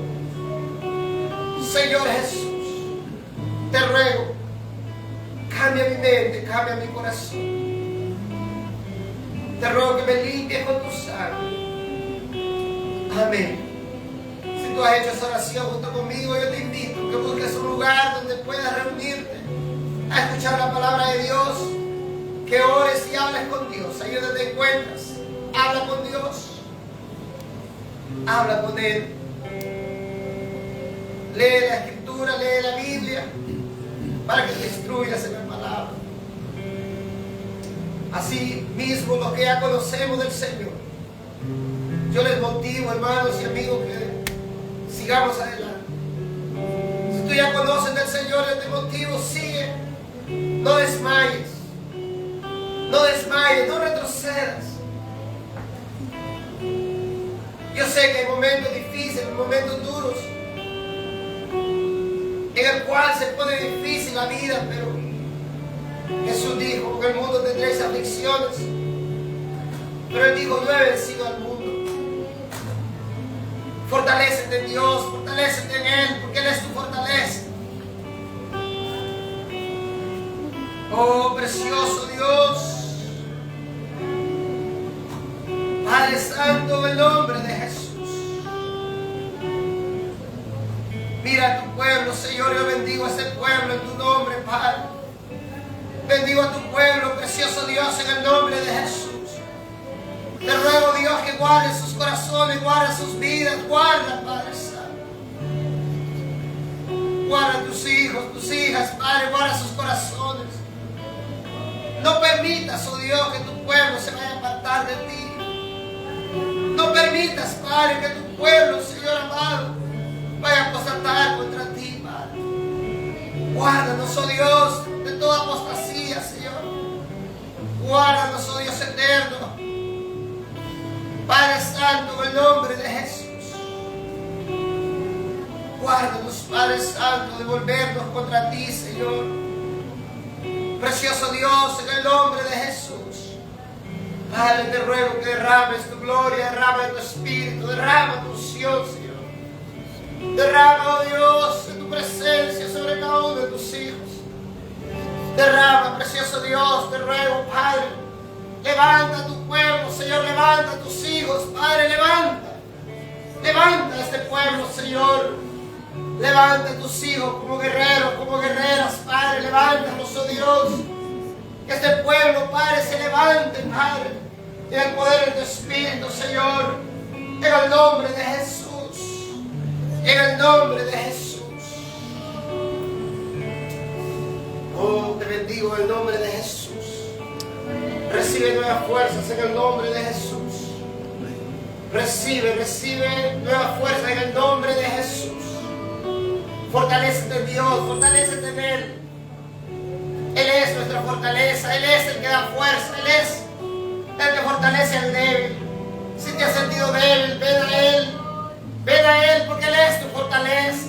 Señor Jesús, te ruego, cambia mi mente, cambia mi corazón. Te ruego que me limpies con tu sangre. Amén. Si tú has hecho esa oración junto conmigo, yo te invito a que busques un lugar donde puedas reunirte a escuchar la palabra de Dios, que ores y hables con Dios. Ahí donde te encuentras, habla con Dios, habla con Él. Lee la Escritura, lee la Biblia, para que te instruyas en la palabra. Así mismo, los que ya conocemos del Señor, yo les motivo, hermanos y amigos, que sigamos adelante. Si tú ya conoces del Señor, yo te motivo, sigue. No desmayes. No desmayes, no retrocedas. Yo sé que hay momentos difíciles, momentos duros, en el cual se pone difícil la vida, pero Jesús dijo, en el mundo tendréis aflicciones, pero Él dijo, yo he vencido al mundo. Fortalécete en Dios, fortalécete en Él, porque Él es tu fortaleza. Oh, precioso Dios, Padre Santo, en el nombre de Jesús. Mira a tu pueblo, Señor, yo bendigo a este pueblo en tu nombre, Padre. Bendigo a tu pueblo, precioso Dios, en el nombre de Jesús. Te ruego, Dios, que guarde sus corazones, guarda sus vidas, guarda, Padre Santo. Guarda a tus hijos, tus hijas, Padre, guarda sus corazones. No permitas, oh Dios, que tu pueblo se vaya a apartar de ti. No permitas, Padre, que tu pueblo, Señor amado, vaya a apostatar contra ti, Padre. Guárdanos, oh Dios, de toda apostasía, Señor. Guárdanos, oh Dios eterno. Padre Santo, en el nombre de Jesús. Guárdanos, Padre Santo, de volvernos contra ti, Señor. Precioso Dios, en el nombre de Jesús. Padre, te ruego que derrames tu gloria, derrama tu espíritu, derrama tu unción, Señor. Derrama, oh Dios, en tu presencia sobre cada uno de tus hijos. Derrama, precioso Dios, te ruego, Padre. Levanta a tu pueblo, Señor, levanta a tus hijos, Padre, levanta. Levanta a este pueblo, Señor. Levanta a tus hijos como guerreros, como guerreras, Padre, levántalos, oh Dios. Que este pueblo, Padre, se levante, Padre, en el poder de tu Espíritu, Señor. En el nombre de Jesús. En el nombre de Jesús. Oh, te bendigo en el nombre de Jesús. Recibe nuevas fuerzas en el nombre de Jesús. Recibe nuevas fuerzas en el nombre de Jesús. Fortalécete en Dios, fortalécete en Él. Él es nuestra fortaleza, Él es el que da fuerza, Él es el que fortalece al débil. Si te has sentido débil, ven a Él. Ven a Él porque Él es tu fortaleza.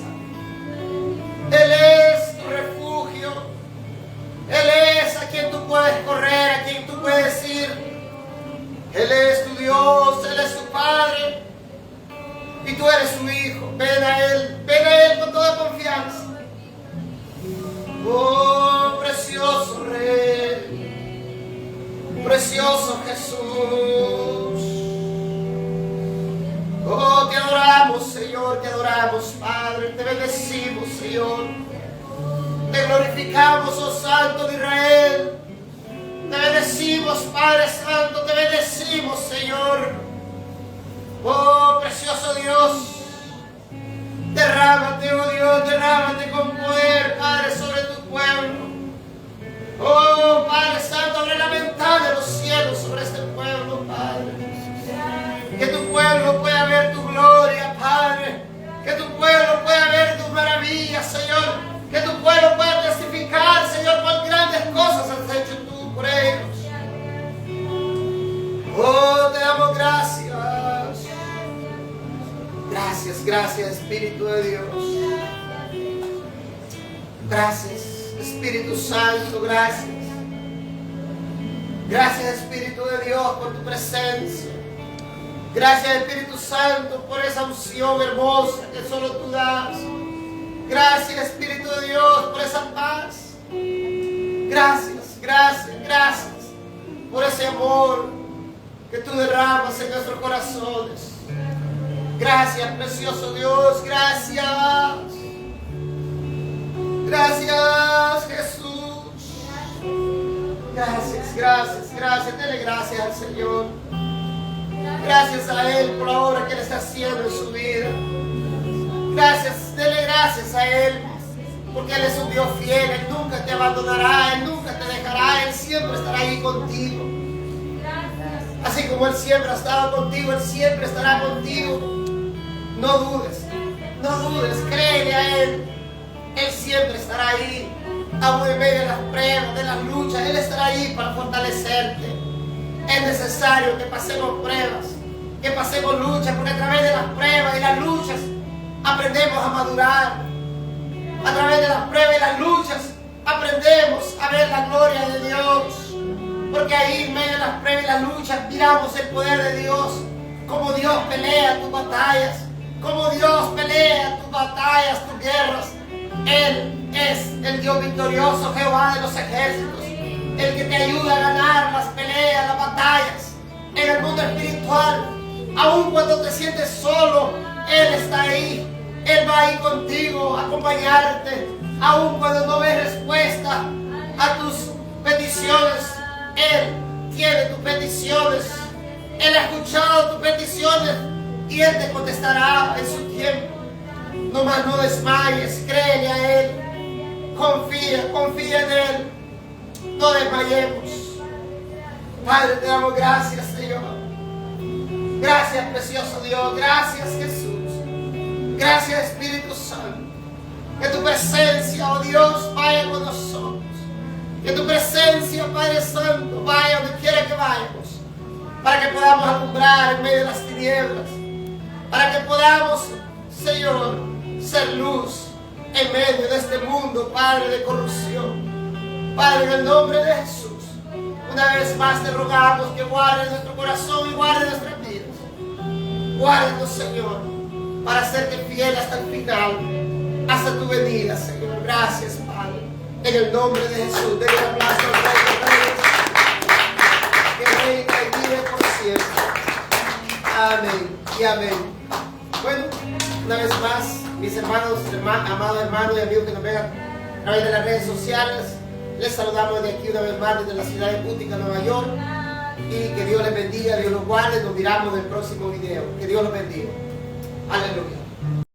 Él es tu refugio. Él es a quien tú puedes correr, a quien tú puedes ir. Él es tu Dios, Él es tu Padre. Y tú eres su hijo. Ven a Él con toda confianza. Oh, precioso Rey, precioso Jesús. Oh, te adoramos, Señor, te adoramos, Padre. Te bendecimos, Señor. Te glorificamos, oh Santo de Israel. Te bendecimos, Padre Santo, te bendecimos, Señor. Oh, precioso Dios. Derrámate, oh Dios, derrámate con poder, Padre, sobre tu pueblo. Oh, Padre Santo, abre la ventana de los cielos sobre este pueblo, Padre. Que tu pueblo pueda ver tu gloria, Padre. Que tu pueblo pueda ver tus maravillas, Señor. Que tu pueblo pueda testificar, Señor, cuán grandes cosas has hecho tú por ellos. Oh, te damos gracias. Gracias, gracias, Espíritu de Dios. Gracias, Espíritu Santo, gracias. Gracias, Espíritu de Dios, por tu presencia. Gracias, Espíritu Santo, por esa unción hermosa que solo tú das. Gracias, Espíritu de Dios, por esa paz. Gracias, gracias, gracias por ese amor que tú derramas en nuestros corazones. Gracias, precioso Dios, gracias. Gracias, Jesús. Gracias, gracias, gracias. Dele gracias al Señor. Gracias a Él por la obra que Él está haciendo en su vida. Gracias, dele gracias a Él, porque Él es un Dios fiel. Él nunca te abandonará, Él nunca te dejará, Él siempre estará ahí contigo. Así como Él siempre ha estado contigo, Él siempre estará contigo. No dudes, créele a Él. Él siempre estará ahí, aún en medio de las pruebas, de las luchas. Él estará ahí para fortalecerte. Es necesario que pasemos pruebas, que pasemos luchas, porque a través de las pruebas y las luchas aprendemos a madurar. A través de las pruebas y las luchas aprendemos a ver la gloria de Dios. Porque ahí en medio de las pruebas y las luchas miramos el poder de Dios. Cómo Dios pelea tus batallas. Cómo Dios pelea tus batallas, tus guerras. Él es el Dios victorioso, Jehová de los ejércitos. El que te ayuda a ganar las peleas, las batallas en el mundo espiritual. Aun cuando te sientes solo, Él está ahí. Él va ahí contigo a acompañarte. Aun cuando no ves respuesta a tus peticiones, Él tiene tus peticiones. Él ha escuchado tus peticiones y Él te contestará en su tiempo. No más no desmayes, créele a Él. Confía en Él. No desmayemos. Padre, te damos gracias, Señor. Gracias, precioso Dios. Gracias, Jesús. Gracias, Espíritu Santo. Que tu presencia, oh Dios, vaya con nosotros. Que tu presencia, Padre Santo, vaya donde quiera que vayamos. Para que podamos alumbrar en medio de las tinieblas. Para que podamos, Señor, ser luz en medio de este mundo, Padre, de corrupción. Padre, en el nombre de Jesús, una vez más te rogamos que guardes nuestro corazón y guardes nuestras vidas. Guárdanos, Señor, para hacerte fiel hasta el final, hasta tu venida, Señor. Gracias, Padre. En el nombre de Jesús, denle un aplauso al Rey de Reyes, que reina y vive por siempre. Amén y amén. Bueno, una vez más, mis hermanos, amados hermanos y amigos que nos vean a través de las redes sociales, les saludamos de aquí una vez más desde la ciudad de Utica, Nueva York. Y que Dios les bendiga, Dios los guarde. Nos miramos en el próximo video. Que Dios los bendiga. Aleluya.